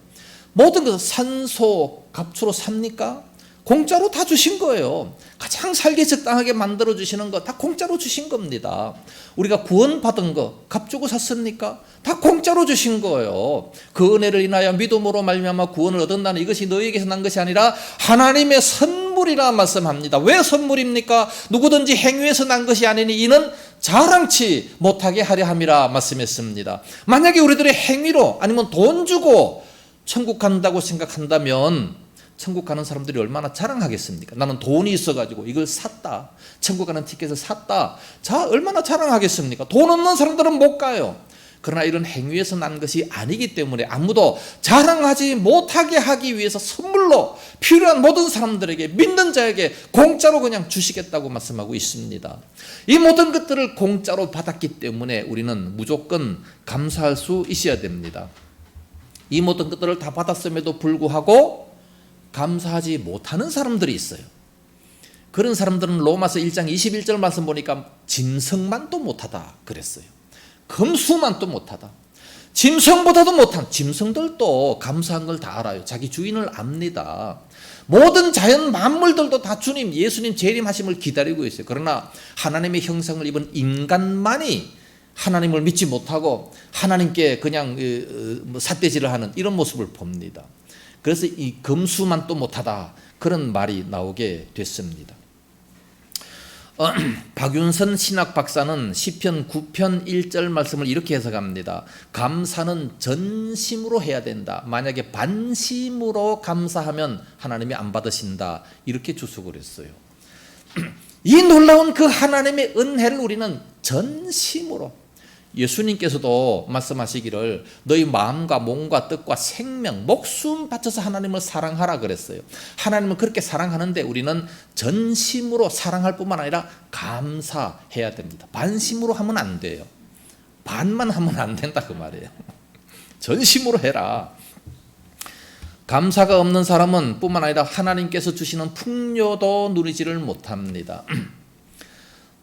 모든 것을 산소 값으로 삽니까? 공짜로 다 주신 거예요. 가장 살기 적당하게 만들어 주시는 거 다 공짜로 주신 겁니다. 우리가 구원받은 거 값 주고 샀습니까? 다 공짜로 주신 거예요. 그 은혜를 인하여 믿음으로 말미암아 구원을 얻은다는 이것이 너희에게서 난 것이 아니라 하나님의 선물이라 말씀합니다. 왜 선물입니까? 누구든지 행위에서 난 것이 아니니 이는 자랑치 못하게 하려 함이라 말씀했습니다. 만약에 우리들의 행위로 아니면 돈 주고 천국 간다고 생각한다면 천국 가는 사람들이 얼마나 자랑하겠습니까? 나는 돈이 있어가지고 이걸 샀다. 천국 가는 티켓을 샀다. 자, 얼마나 자랑하겠습니까? 돈 없는 사람들은 못 가요. 그러나 이런 행위에서 난 것이 아니기 때문에 아무도 자랑하지 못하게 하기 위해서 선물로 필요한 모든 사람들에게 믿는 자에게 공짜로 그냥 주시겠다고 말씀하고 있습니다. 이 모든 것들을 공짜로 받았기 때문에 우리는 무조건 감사할 수 있어야 됩니다. 이 모든 것들을 다 받았음에도 불구하고 감사하지 못하는 사람들이 있어요. 그런 사람들은 로마서 1장 21절 말씀 보니까 짐승만도 못하다 그랬어요. 금수만도 못하다. 짐승보다도 못한, 짐승들도 감사한 걸 다 알아요. 자기 주인을 압니다. 모든 자연 만물들도 다 주님, 예수님 재림하심을 기다리고 있어요. 그러나 하나님의 형상을 입은 인간만이 하나님을 믿지 못하고 하나님께 그냥 삿대질을 하는 이런 모습을 봅니다. 그래서 이 금수만 또 못하다 그런 말이 나오게 됐습니다. 박윤선 신학 박사는 시편 9편 1절 말씀을 이렇게 해석합니다. 감사는 전심으로 해야 된다. 만약에 반심으로 감사하면 하나님이 안 받으신다. 이렇게 주석을 했어요. 이 놀라운 그 하나님의 은혜를 우리는 전심으로, 예수님께서도 말씀하시기를 너희 마음과 몸과 뜻과 생명, 목숨 바쳐서 하나님을 사랑하라 그랬어요. 하나님을 그렇게 사랑하는데 우리는 전심으로 사랑할 뿐만 아니라 감사해야 됩니다. 반심으로 하면 안 돼요. 반만 하면 안 된다 그 말이에요. 전심으로 해라. 감사가 없는 사람은 뿐만 아니라 하나님께서 주시는 풍요도 누리지를 못합니다.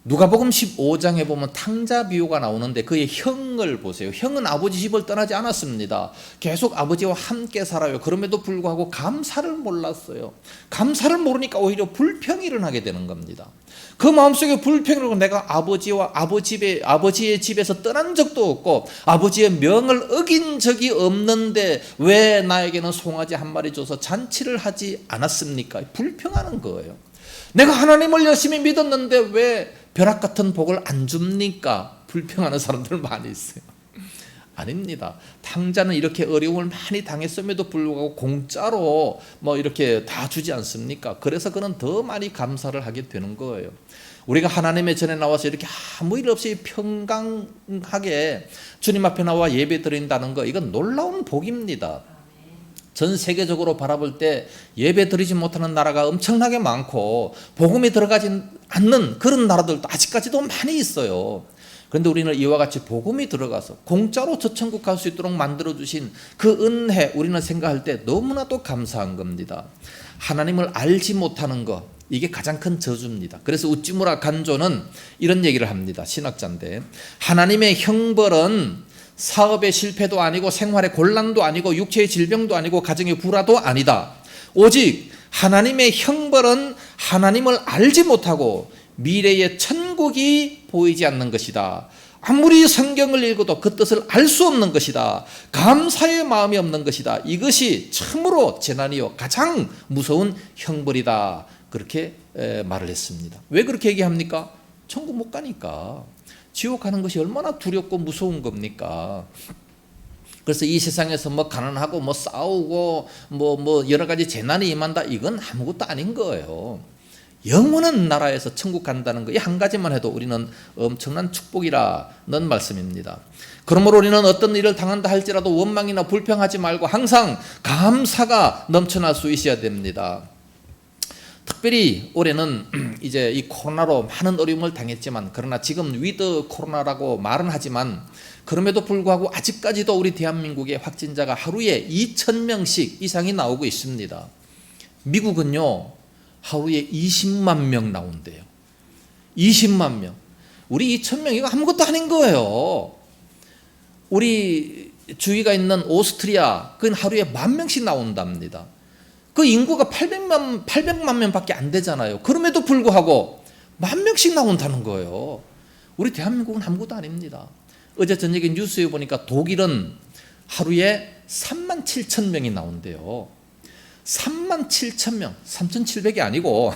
누가복음 15장에 보면 탕자 비유가 나오는데 그의 형을 보세요. 형은 아버지 집을 떠나지 않았습니다. 계속 아버지와 함께 살아요. 그럼에도 불구하고 감사를 몰랐어요. 감사를 모르니까 오히려 불평이 일어나게 되는 겁니다. 그 마음속에 불평으로 내가 아버지의 집에서 떠난 적도 없고 아버지의 명을 어긴 적이 없는데 왜 나에게는 송아지 한 마리 줘서 잔치를 하지 않았습니까? 불평하는 거예요. 내가 하나님을 열심히 믿었는데 왜 벼락 같은 복을 안 줍니까? 불평하는 사람들 많이 있어요. 아닙니다. 탕자는 이렇게 어려움을 많이 당했음에도 불구하고 공짜로 이렇게 다 주지 않습니까? 그래서 그는 더 많이 감사를 하게 되는 거예요. 우리가 하나님의 전에 나와서 이렇게 아무 일 없이 평강하게 주님 앞에 나와 예배 드린다는 거, 이건 놀라운 복입니다. 전 세계적으로 바라볼 때 예배 드리지 못하는 나라가 엄청나게 많고 복음이 들어가지 않는 그런 나라들도 아직까지도 많이 있어요. 그런데 우리는 이와 같이 복음이 들어가서 공짜로 저 천국 갈 수 있도록 만들어주신 그 은혜, 우리는 생각할 때 너무나도 감사한 겁니다. 하나님을 알지 못하는 것, 이게 가장 큰 저주입니다. 그래서 우찌무라 간조는 이런 얘기를 합니다. 신학자인데, 하나님의 형벌은 사업의 실패도 아니고 생활의 곤란도 아니고 육체의 질병도 아니고 가정의 불화도 아니다. 오직 하나님의 형벌은 하나님을 알지 못하고 미래의 천국이 보이지 않는 것이다. 아무리 성경을 읽어도 그 뜻을 알 수 없는 것이다. 감사의 마음이 없는 것이다. 이것이 참으로 재난이요 가장 무서운 형벌이다. 그렇게 말을 했습니다. 왜 그렇게 얘기합니까? 천국 못 가니까. 지옥 가는 것이 얼마나 두렵고 무서운 겁니까? 그래서 이 세상에서 뭐 가난하고 뭐 싸우고 뭐 여러 가지 재난이 임한다, 이건 아무것도 아닌 거예요. 영원한 나라에서 천국 간다는 거, 이 한 가지만 해도 우리는 엄청난 축복이라는 말씀입니다. 그러므로 우리는 어떤 일을 당한다 할지라도 원망이나 불평하지 말고 항상 감사가 넘쳐날 수 있어야 됩니다. 특별히 올해는 이제 이 코로나로 많은 어려움을 당했지만, 그러나 지금 위드 코로나라고 말은 하지만 그럼에도 불구하고 아직까지도 우리 대한민국의 확진자가 하루에 2,000명씩 이상이 나오고 있습니다. 미국은요, 하루에 20만 명 나온대요. 20만 명. 우리 2,000명, 이거 아무것도 아닌 거예요. 우리 주위가 있는 오스트리아, 그건 하루에 10,000명씩 나온답니다. 그 인구가 800만 명밖에 안 되잖아요. 그럼에도 불구하고 10,000명씩 나온다는 거예요. 우리 대한민국은 아무것도 아닙니다. 어제 저녁에 뉴스에 보니까 독일은 하루에 37,000명이 나온대요. 37,000명, 3,700이 아니고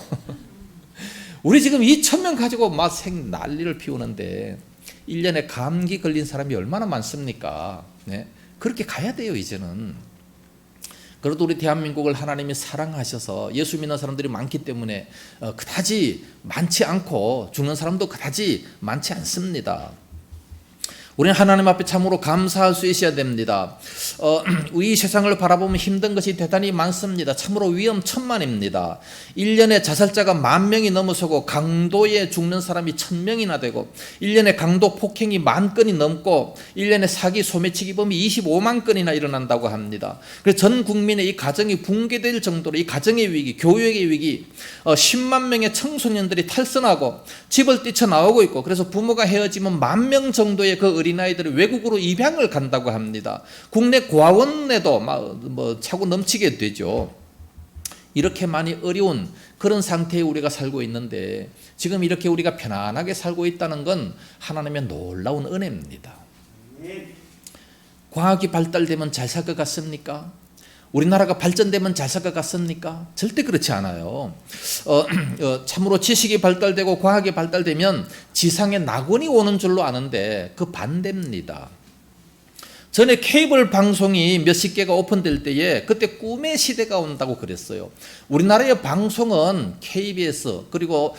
우리 지금 2,000명 가지고 막 난리를 피우는데 1년에 감기 걸린 사람이 얼마나 많습니까? 네? 그렇게 가야 돼요, 이제는. 그래도 우리 대한민국을 하나님이 사랑하셔서 예수 믿는 사람들이 많기 때문에 그다지 많지 않고 죽는 사람도 그다지 많지 않습니다. 우리는 하나님 앞에 참으로 감사할 수 있어야 됩니다. 이 세상을 바라보면 힘든 것이 대단히 많습니다. 참으로 위험천만입니다. 1년에 자살자가 10,000명이 넘어서고 강도에 죽는 사람이 1,000명이나 되고 1년에 강도 폭행이 10,000건이 넘고 1년에 사기 소매치기 범이 25만 건이나 일어난다고 합니다. 그래서 전 국민의 이 가정이 붕괴될 정도로 이 가정의 위기, 교육의 위기, 10만 명의 청소년들이 탈선하고 집을 뛰쳐나오고 있고, 그래서 부모가 헤어지면 10,000명 정도의 그 어린아이들이 외국으로 입양을 간다고 합니다. 국내 고아원에도 차고 넘치게 되죠. 이렇게 많이 어려운 그런 상태에 우리가 살고 있는데, 지금 이렇게 우리가 편안하게 살고 있다는 건 하나님의 놀라운 은혜입니다. 과학이 발달되면 잘 살 것 같습니까? 우리나라가 발전되면 잘 살 것 같습니까? 절대 그렇지 않아요. 참으로 지식이 발달되고 과학이 발달되면 지상에 낙원이 오는 줄로 아는데 그 반대입니다. 전에 케이블 방송이 몇십 개가 오픈될 때에 그때 꿈의 시대가 온다고 그랬어요. 우리나라의 방송은 KBS, 그리고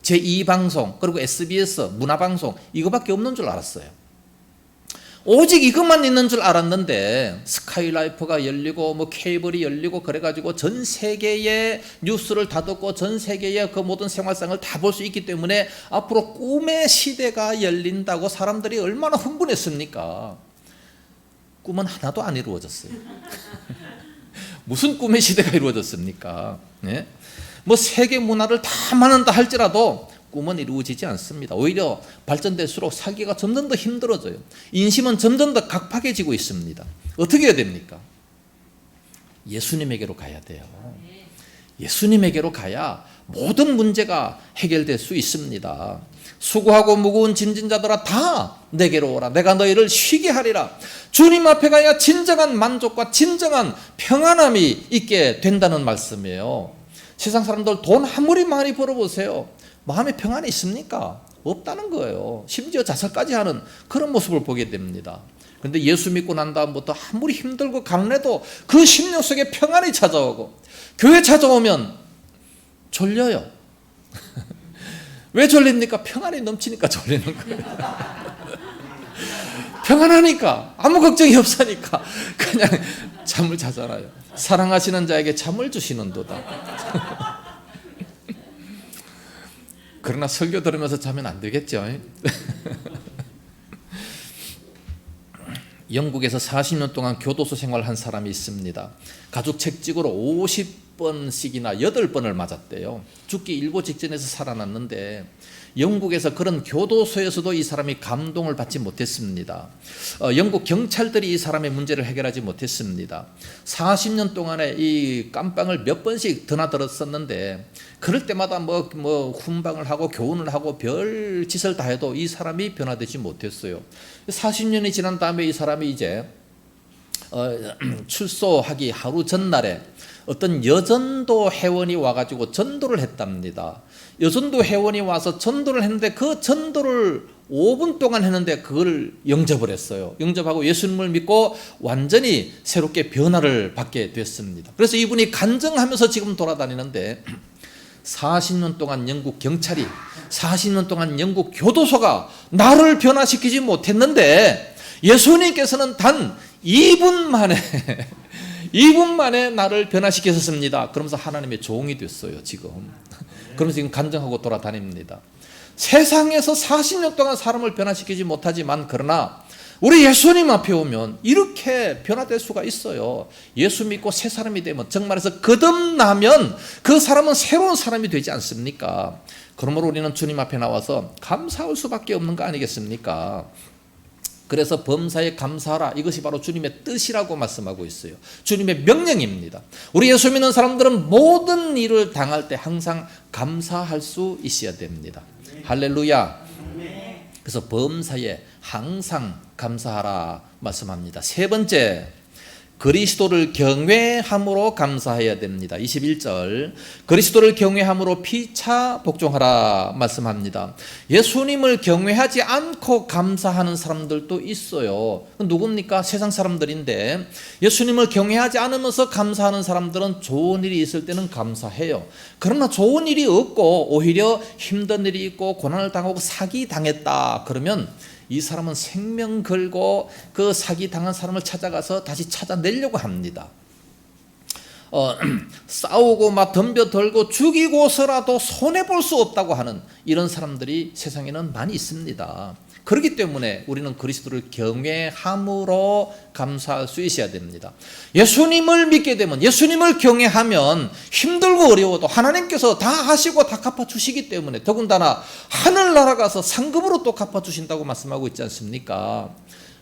제2방송, 그리고 SBS, 문화방송, 이거밖에 없는 줄 알았어요. 오직 이것만 있는 줄 알았는데 스카이라이프가 열리고 뭐 케이블이 열리고 그래가지고 전 세계의 뉴스를 다 듣고 전 세계의 그 모든 생활상을 다 볼 수 있기 때문에 앞으로 꿈의 시대가 열린다고 사람들이 얼마나 흥분했습니까? 꿈은 하나도 안 이루어졌어요. 무슨 꿈의 시대가 이루어졌습니까? 네? 뭐 세계 문화를 다 만한다 할지라도 꿈은 이루어지지 않습니다. 오히려 발전될수록 살기가 점점 더 힘들어져요. 인심은 점점 더 각박해지고 있습니다. 어떻게 해야 됩니까? 예수님에게로 가야 돼요. 예수님에게로 가야 모든 문제가 해결될 수 있습니다. 수고하고 무거운 짐진 자들아 다 내게로 오라. 내가 너희를 쉬게 하리라. 주님 앞에 가야 진정한 만족과 진정한 평안함이 있게 된다는 말씀이에요. 세상 사람들 돈 아무리 많이 벌어보세요. 마음에 평안이 있습니까? 없다는 거예요. 심지어 자살까지 하는 그런 모습을 보게 됩니다. 그런데 예수 믿고 난 다음부터 아무리 힘들고 가난해도 그 심령 속에 평안이 찾아오고, 교회 찾아오면 졸려요. 왜 졸립니까? 평안이 넘치니까 졸리는 거예요. 평안하니까, 아무 걱정이 없으니까 그냥 잠을 자잖아요. 사랑하시는 자에게 잠을 주시는도다. 그러나 설교 들으면서 자면 안 되겠죠. 영국에서 40년 동안 교도소 생활한 사람이 있습니다. 가죽 책찍으로 50번씩이나 8번을 맞았대요. 죽기 일보 직전에서 살아났는데 영국에서 그런 교도소에서도 이 사람이 감동을 받지 못했습니다. 영국 경찰들이 이 사람의 문제를 해결하지 못했습니다. 40년 동안에 이 깜빵을 몇 번씩 드나들었었는데 그럴 때마다 뭐 훈방을 하고 교훈을 하고 별 짓을 다 해도 이 사람이 변화되지 못했어요. 40년이 지난 다음에 이 사람이 이제 출소하기 하루 전날에 어떤 여전도 회원이 와가지고 전도를 했답니다. 여전도 회원이 와서 전도를 했는데 그 전도를 5분 동안 했는데 그걸 영접을 했어요. 영접하고 예수님을 믿고 완전히 새롭게 변화를 받게 됐습니다. 그래서 이분이 간증하면서 지금 돌아다니는데 40년 동안 영국 경찰이 40년 동안 영국 교도소가 나를 변화시키지 못했는데 예수님께서는 단 2분 만에 2분 만에 나를 변화시키셨습니다. 그러면서 하나님의 종이 됐어요 지금. 그러면서 지금 간증하고 돌아다닙니다. 세상에서 40년 동안 사람을 변화시키지 못하지만 그러나 우리 예수님 앞에 오면 이렇게 변화될 수가 있어요. 예수 믿고 새 사람이 되면 정말해서 거듭나면 그 사람은 새로운 사람이 되지 않습니까? 그러므로 우리는 주님 앞에 나와서 감사할 수밖에 없는 거 아니겠습니까? 그래서 범사에 감사하라, 이것이 바로 주님의 뜻이라고 말씀하고 있어요. 주님의 명령입니다. 우리 예수 믿는 사람들은 모든 일을 당할 때 항상 감사할 수 있어야 됩니다. 할렐루야. 그래서 범사에 항상 감사하라 말씀합니다. 세 번째, 그리스도를 경외함으로 감사해야 됩니다. 21절, 그리스도를 경외함으로 피차 복종하라 말씀합니다. 예수님을 경외하지 않고 감사하는 사람들도 있어요. 누굽니까? 세상 사람들인데 예수님을 경외하지 않으면서 감사하는 사람들은 좋은 일이 있을 때는 감사해요. 그러나 좋은 일이 없고 오히려 힘든 일이 있고 고난을 당하고 사기 당했다 그러면 이 사람은 생명 걸고 그 사기 당한 사람을 찾아가서 다시 찾아내려고 합니다. 싸우고 막 덤벼들고 죽이고서라도 손해볼 수 없다고 하는 이런 사람들이 세상에는 많이 있습니다. 그렇기 때문에 우리는 그리스도를 경외함으로 감사할 수 있어야 됩니다. 예수님을 믿게 되면, 예수님을 경외하면 힘들고 어려워도 하나님께서 다 하시고 다 갚아주시기 때문에, 더군다나 하늘나라 가서 상급으로 또 갚아주신다고 말씀하고 있지 않습니까?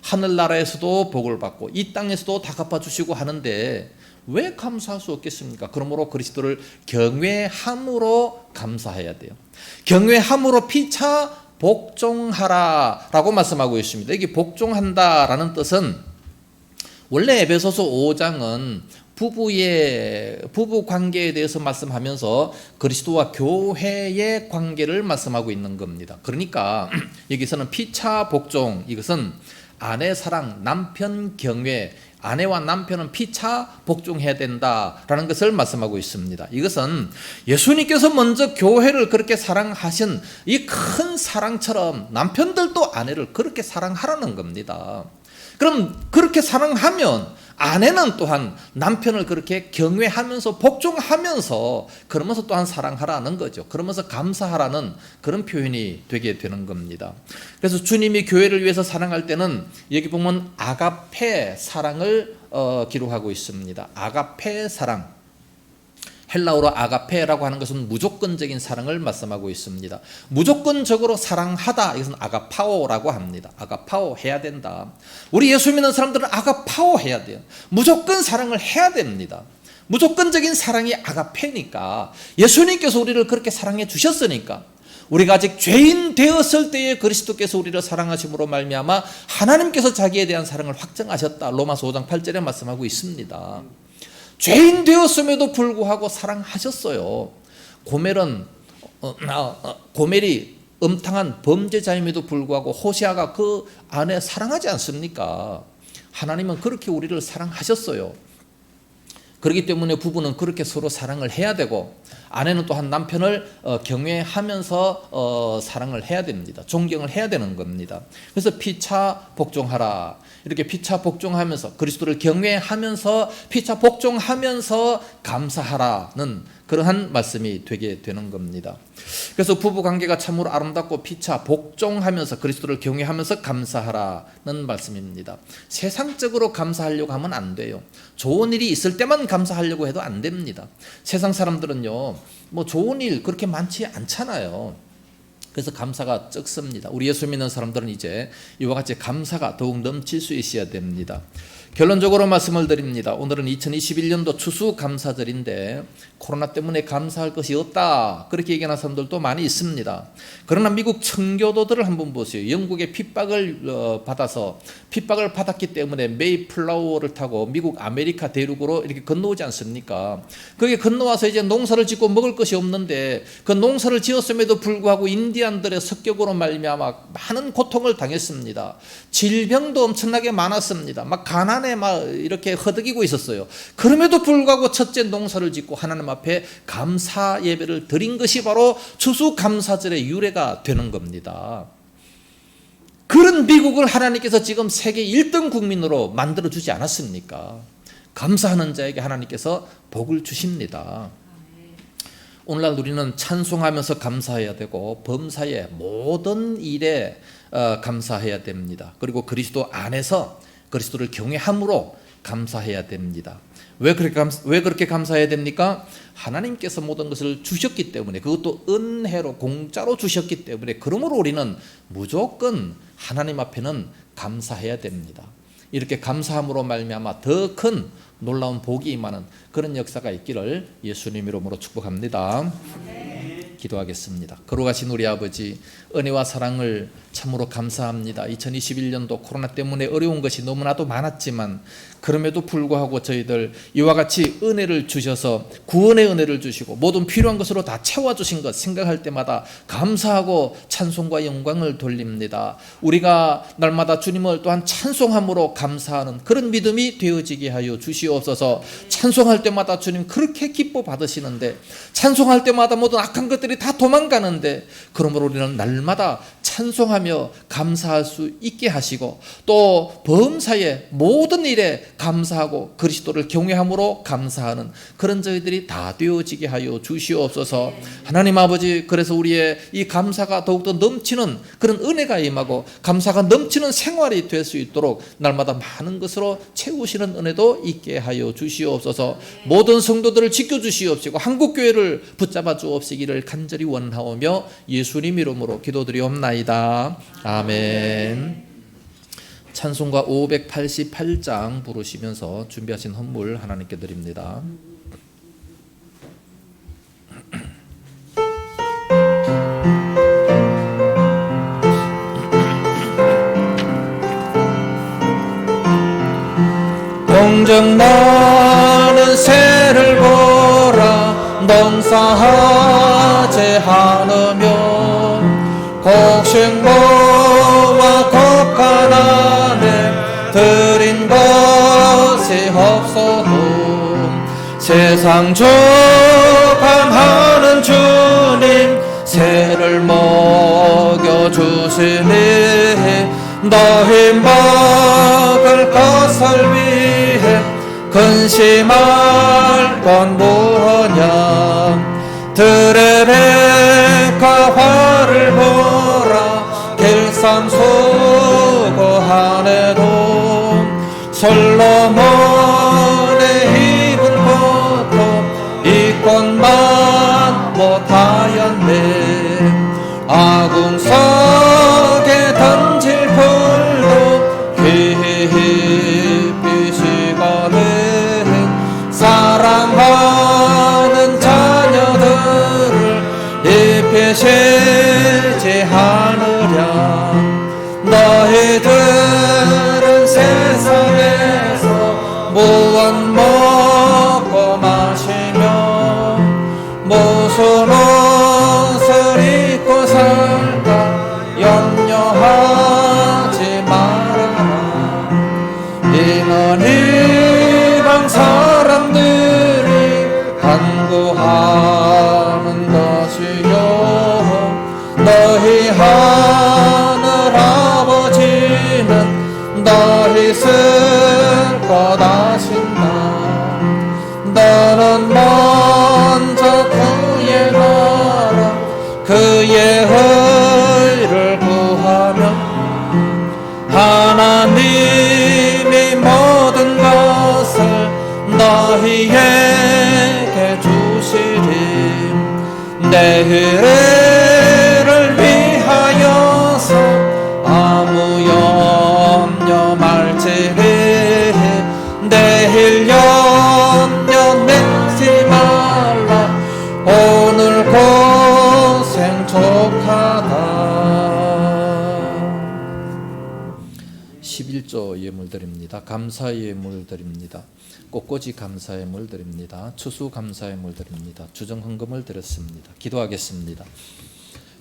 하늘나라에서도 복을 받고 이 땅에서도 다 갚아주시고 하는데 왜 감사할 수 없겠습니까? 그러므로 그리스도를 경외함으로 감사해야 돼요. 경외함으로 피차 복종하라 라고 말씀하고 있습니다. 여기 복종한다라는 뜻은 원래 에베소서 5장은 부부 관계에 대해서 말씀하면서 그리스도와 교회의 관계를 말씀하고 있는 겁니다. 그러니까 여기서는 피차 복종, 이것은 아내 사랑, 남편 경외, 아내와 남편은 피차 복종해야 된다라는 것을 말씀하고 있습니다. 이것은 예수님께서 먼저 교회를 그렇게 사랑하신 이 큰 사랑처럼 남편들도 아내를 그렇게 사랑하라는 겁니다. 그럼 그렇게 사랑하면 아내는 또한 남편을 그렇게 경외하면서 복종하면서 그러면서 또한 사랑하라는 거죠. 그러면서 감사하라는 그런 표현이 되게 되는 겁니다. 그래서 주님이 교회를 위해서 사랑할 때는 여기 보면 아가페 사랑을 기록하고 있습니다. 아가페 사랑. 헬라어로 아가페라고 하는 것은 무조건적인 사랑을 말씀하고 있습니다. 무조건적으로 사랑하다, 이것은 아가파오라고 합니다. 아가파오 해야 된다. 우리 예수 믿는 사람들은 아가파오 해야 돼요. 무조건 사랑을 해야 됩니다. 무조건적인 사랑이 아가페니까, 예수님께서 우리를 그렇게 사랑해 주셨으니까, 우리가 아직 죄인 되었을 때에 그리스도께서 우리를 사랑하심으로 말미암아 하나님께서 자기에 대한 사랑을 확정하셨다. 로마서 5장 8절에 말씀하고 있습니다. 죄인 되었음에도 불구하고 사랑하셨어요. 고멜이 음탕한 범죄자임에도 불구하고 호세아가 그 아내 사랑하지 않습니까? 하나님은 그렇게 우리를 사랑하셨어요. 그렇기 때문에 부부는 그렇게 서로 사랑을 해야 되고, 아내는 또한 남편을 경외하면서 사랑을 해야 됩니다. 존경을 해야 되는 겁니다. 그래서 피차 복종하라. 이렇게 피차 복종하면서, 그리스도를 경외하면서 피차 복종하면서 감사하라는 그러한 말씀이 되게 되는 겁니다. 그래서 부부 관계가 참으로 아름답고 피차 복종하면서 그리스도를 경외하면서 감사하라는 말씀입니다. 세상적으로 감사하려고 하면 안 돼요. 좋은 일이 있을 때만 감사하려고 해도 안 됩니다. 세상 사람들은요, 뭐 좋은 일 그렇게 많지 않잖아요. 그래서 감사가 적습니다. 우리 예수 믿는 사람들은 이제 이와 같이 감사가 더욱 넘칠 수 있어야 됩니다. 결론적으로 말씀을 드립니다. 오늘은 2021년도 추수감사절인데 코로나 때문에 감사할 것이 없다 그렇게 얘기하는 사람들도 많이 있습니다. 그러나 미국 청교도들을 한번 보세요. 영국의 핍박을 받았기 때문에 메이플라워를 타고 미국 아메리카 대륙으로 이렇게 건너오지 않습니까? 거기에 건너와서 이제 농사를 짓고 먹을 것이 없는데 그 농사를 지었음에도 불구하고 인디안들의 습격으로 말미암아 많은 고통을 당했습니다. 질병도 엄청나게 많았습니다. 막 가난에 막 이렇게 허덕이고 있었어요. 그럼에도 불구하고 첫째 농사를 짓고 하나님 앞에 감사 예배를 드린 것이 바로 추수감사절의 유래가 되는 겁니다. 그런 미국을 하나님께서 지금 세계 1등 국민으로 만들어주지 않았습니까? 감사하는 자에게 하나님께서 복을 주십니다. 오늘날 우리는 찬송하면서 감사해야 되고 범사의 모든 일에 감사해야 됩니다. 그리고 그리스도 안에서 그리스도를 경외함으로 감사해야 됩니다. 왜 그렇게 감사해야 됩니까? 하나님께서 모든 것을 주셨기 때문에, 그것도 은혜로 공짜로 주셨기 때문에, 그러므로 우리는 무조건 하나님 앞에는 감사해야 됩니다. 이렇게 감사함으로 말미암아 더 큰 놀라운 복이 임하는 그런 역사가 있기를 예수님 이름으로 축복합니다. 기도하겠습니다. 걸어가신 우리 아버지, 은혜와 사랑을 참으로 감사합니다. 2021년도 코로나 때문에 어려운 것이 너무나도 많았지만 그럼에도 불구하고 저희들 이와 같이 은혜를 주셔서 구원의 은혜를 주시고 모든 필요한 것으로 다 채워주신 것 생각할 때마다 감사하고 찬송과 영광을 돌립니다. 우리가 날마다 주님을 또한 찬송함으로 감사하는 그런 믿음이 되어지게 하여 주시옵소서. 찬송할 때마다 주님 그렇게 기뻐 받으시는데, 찬송할 때마다 모든 악한 것들이 다 도망가는데, 그러므로 우리는 날마다 찬송하며 감사할 수 있게 하시고 또 범사의 모든 일에 감사하고 그리스도를 경외함으로 감사하는 그런 저희들이 다 되어지게 하여 주시옵소서. 하나님 아버지, 그래서 우리의 이 감사가 더욱더 넘치는 그런 은혜가 임하고 감사가 넘치는 생활이 될 수 있도록 날마다 많은 것으로 채우시는 은혜도 있게 하여 주시옵소서. 모든 성도들을 지켜주시옵시고 한국교회를 붙잡아 주옵시기를 간절히 원하오며 예수님 이름으로 기도드리옵나이다. 아멘. 찬송가 588장 부르시면서 준비하신 헌물 하나님께 드립니다. 동정 나는 새를 보라 농사하지 않으며 곡식모와 곡간안에 드린 것이 없어도 세상 주관하는 주님 새를 먹여주시니 너희 먹을 것을 위해 근심할 건 무엇냐. 들의 백화화를 보라 길쌈 수고하네도 솔로몬의 입은 것도 이 꽃만 못하였네. 아궁석에 던질 풀도 깊이 식어내. 사랑하는 자녀들을 잎이 실지 않으랴. 너희들은 세상에서 무엇 먹고 마시며 무슨 옷을 입고 살까 염려하지 말아라. 이는 이방 사람들이 간구하는 것이요 너희 하늘 아버지는 너희 쓸 것 아신다. 너는 먼저 그의 나라 그의 의를 구하면 하나님이 모든 것을 너희에게 주시리. 내일을 위하여서 아무 염려 말지니 11조 예물 드립니다. 감사 예물 드립니다. 꽃꽂이 감사 예물 드립니다. 추수 감사 예물 드립니다. 주정 헌금을 드렸습니다. 기도하겠습니다.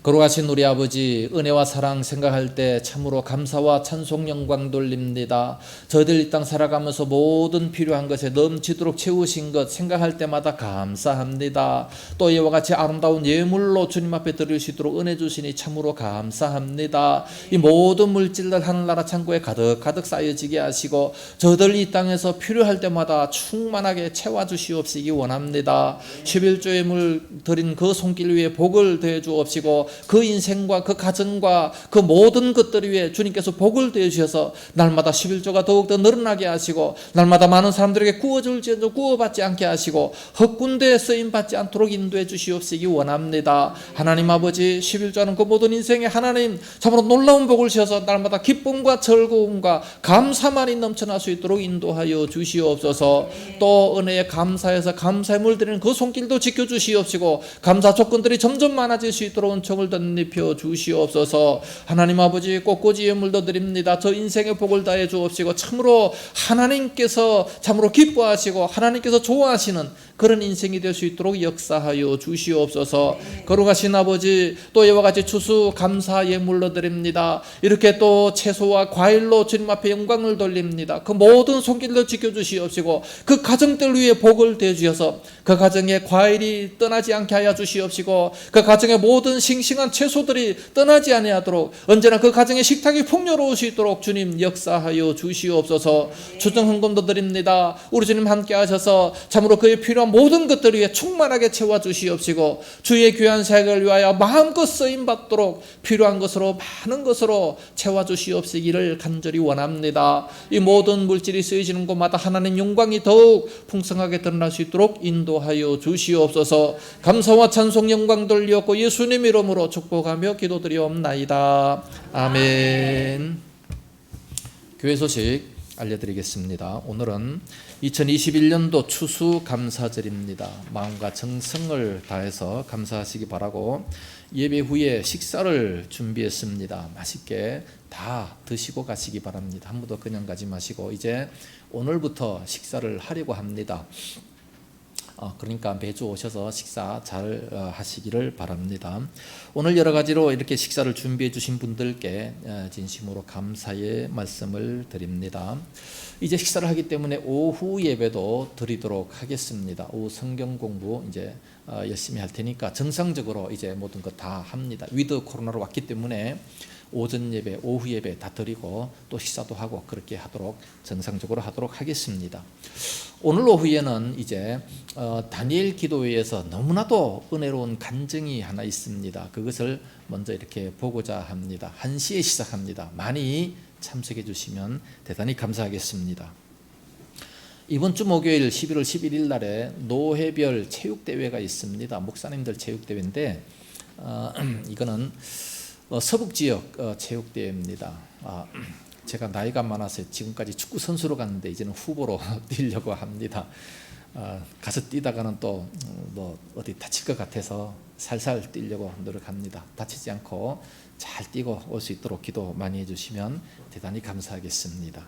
거룩하신 우리 아버지, 은혜와 사랑 생각할 때 참으로 감사와 찬송 영광 돌립니다. 저희들 이 땅 살아가면서 모든 필요한 것에 넘치도록 채우신 것 생각할 때마다 감사합니다. 또 이와 같이 아름다운 예물로 주님 앞에 드릴 수 있도록 은혜 주시니 참으로 감사합니다. 이 모든 물질들 하늘나라 창고에 가득 쌓여지게 하시고 저희들 이 땅에서 필요할 때마다 충만하게 채워주시옵시기 원합니다. 11조 예물 드린 그 손길 위에 복을 더해 주옵시고 그 인생과 그 가정과 그 모든 것들 위해 주님께서 복을 더해 주셔서 날마다 11조가 더욱더 늘어나게 하시고 날마다 많은 사람들에게 구워줄지언정 구워받지 않게 하시고 헛군대에 쓰임받지 않도록 인도해 주시옵시기 원합니다. 하나님 아버지, 11조는 그 모든 인생에 하나님 참으로 놀라운 복을 주셔서 날마다 기쁨과 즐거움과 감사만이 넘쳐날 수 있도록 인도하여 주시옵소서. 또 은혜에 감사해서 감사의 물 드리는 그 손길도 지켜주시옵시고 감사 조건들이 점점 많아질 수 있도록 은총을 덧입혀 주시옵소서. 하나님 아버지, 꽃꽂이 예물도 드립니다. 저 인생의 복을 다해 주옵시고 참으로 하나님께서 참으로 기뻐하시고 하나님께서 좋아하시는 그런 인생이 될 수 있도록 역사하여 주시옵소서. 거룩하신 아버지, 또 이와 같이 추수 감사 예물로 드립니다. 이렇게 또 채소와 과일로 주님 앞에 영광을 돌립니다. 그 모든 손길도 지켜주시옵시고 그 가정들 위해 복을 대해 주셔서 그 가정에 과일이 떠나지 않게 하여 주시옵시고 그 가정의 모든 싱싱한 채소들이 떠나지 아니하도록 언제나 그 가정의 식탁이 풍요로울 수 있도록 주님 역사하여 주시옵소서. 주정 헌금도 드립니다. 우리 주님 함께 하셔서 참으로 그의 필요한 모든 것들 위해 충만하게 채워주시옵시고 주의 귀한 사역을 위하여 마음껏 쓰임받도록 필요한 것으로 많은 것으로 채워주시옵시기를 간절히 원합니다. 이 모든 물질이 쓰여지는 곳마다 하나님 영광이 더욱 풍성하게 드러날 수 있도록 인도하여 주시옵소서. 감사와 찬송 영광 돌리옵고 예수님 이름으로 축복하며 기도드리옵나이다. 아멘. 교회 소식 알려드리겠습니다. 오늘은 2021년도 추수감사절입니다. 마음과 정성을 다해서 감사하시기 바라고 예배 후에 식사를 준비했습니다. 맛있게 다 드시고 가시기 바랍니다. 한 번도 그냥 가지 마시고 이제 오늘부터 식사를 하려고 합니다. 그러니까 매주 오셔서 식사 잘 하시기를 바랍니다. 오늘 여러 가지로 이렇게 식사를 준비해 주신 분들께 진심으로 감사의 말씀을 드립니다. 이제 식사를 하기 때문에 오후 예배도 드리도록 하겠습니다. 오후 성경 공부 이제 열심히 할 테니까 정상적으로 이제 모든 것 다 합니다. 위드 코로나로 왔기 때문에 오전 예배, 오후 예배 다 드리고 또 식사도 하고 그렇게 하도록 정상적으로 하도록 하겠습니다. 오늘 오후에는 이제 다니엘 기도회에서 너무나도 은혜로운 간증이 하나 있습니다. 그것을 먼저 이렇게 보고자 합니다. 1시에 시작합니다. 많이 참석해 주시면 대단히 감사하겠습니다. 이번 주 목요일 11월 11일 날에 노회별 체육대회가 있습니다. 목사님들 체육대회인데 이거는 서북지역 체육대회입니다. 제가 나이가 많아서 지금까지 축구 선수로 갔는데 이제는 후보로 뛰려고 합니다. 가서 뛰다가는 또 뭐 어디 다칠 것 같아서 살살 뛰려고 노력합니다. 다치지 않고 잘 뛰고 올 수 있도록 기도 많이 해주시면 대단히 감사하겠습니다.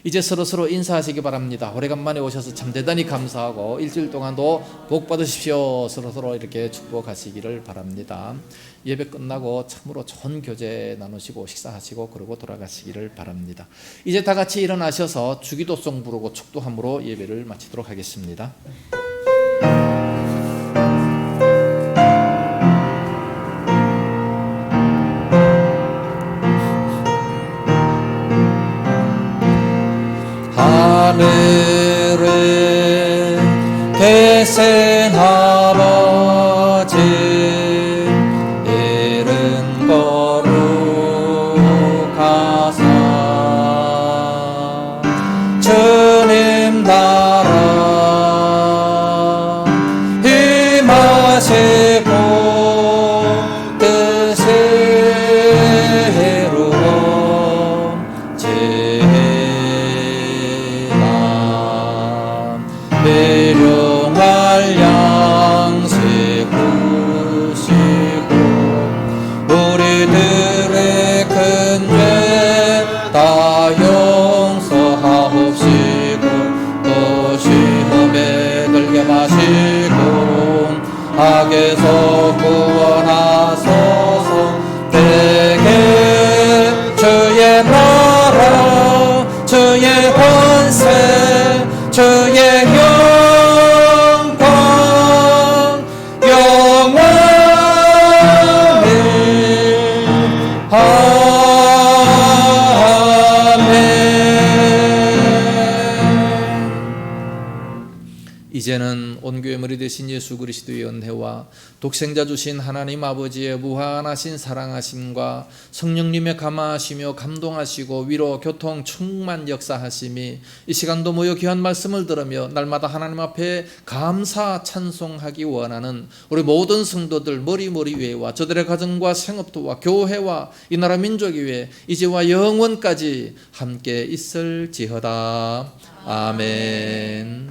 이제 서로서로 인사하시기 바랍니다. 오래간만에 오셔서 참 대단히 감사하고 일주일 동안도 복 받으십시오. 서로서로 이렇게 축복하시기를 바랍니다. 예배 끝나고 참으로 좋은 교제 나누시고 식사하시고 그러고 돌아가시기를 바랍니다. 이제 다 같이 일어나셔서 주기도송 부르고 축도함으로 예배를 마치도록 하겠습니다. 하늘에 계신 아버지 이름 거룩하사 주님 나라 이제는 온 교회 머리 되신 예수 그리스도의 은혜와 독생자 주신 하나님 아버지의 무한하신 사랑하심과 성령님의 감화하시며 감동하시고 위로 교통 충만 역사하심이 이 시간도 모여 귀한 말씀을 들으며 날마다 하나님 앞에 감사 찬송하기 원하는 우리 모든 성도들 머리 위에와 저들의 가정과 생업도와 교회와 이 나라 민족이 위해 이제와 영원까지 함께 있을지어다. 아멘.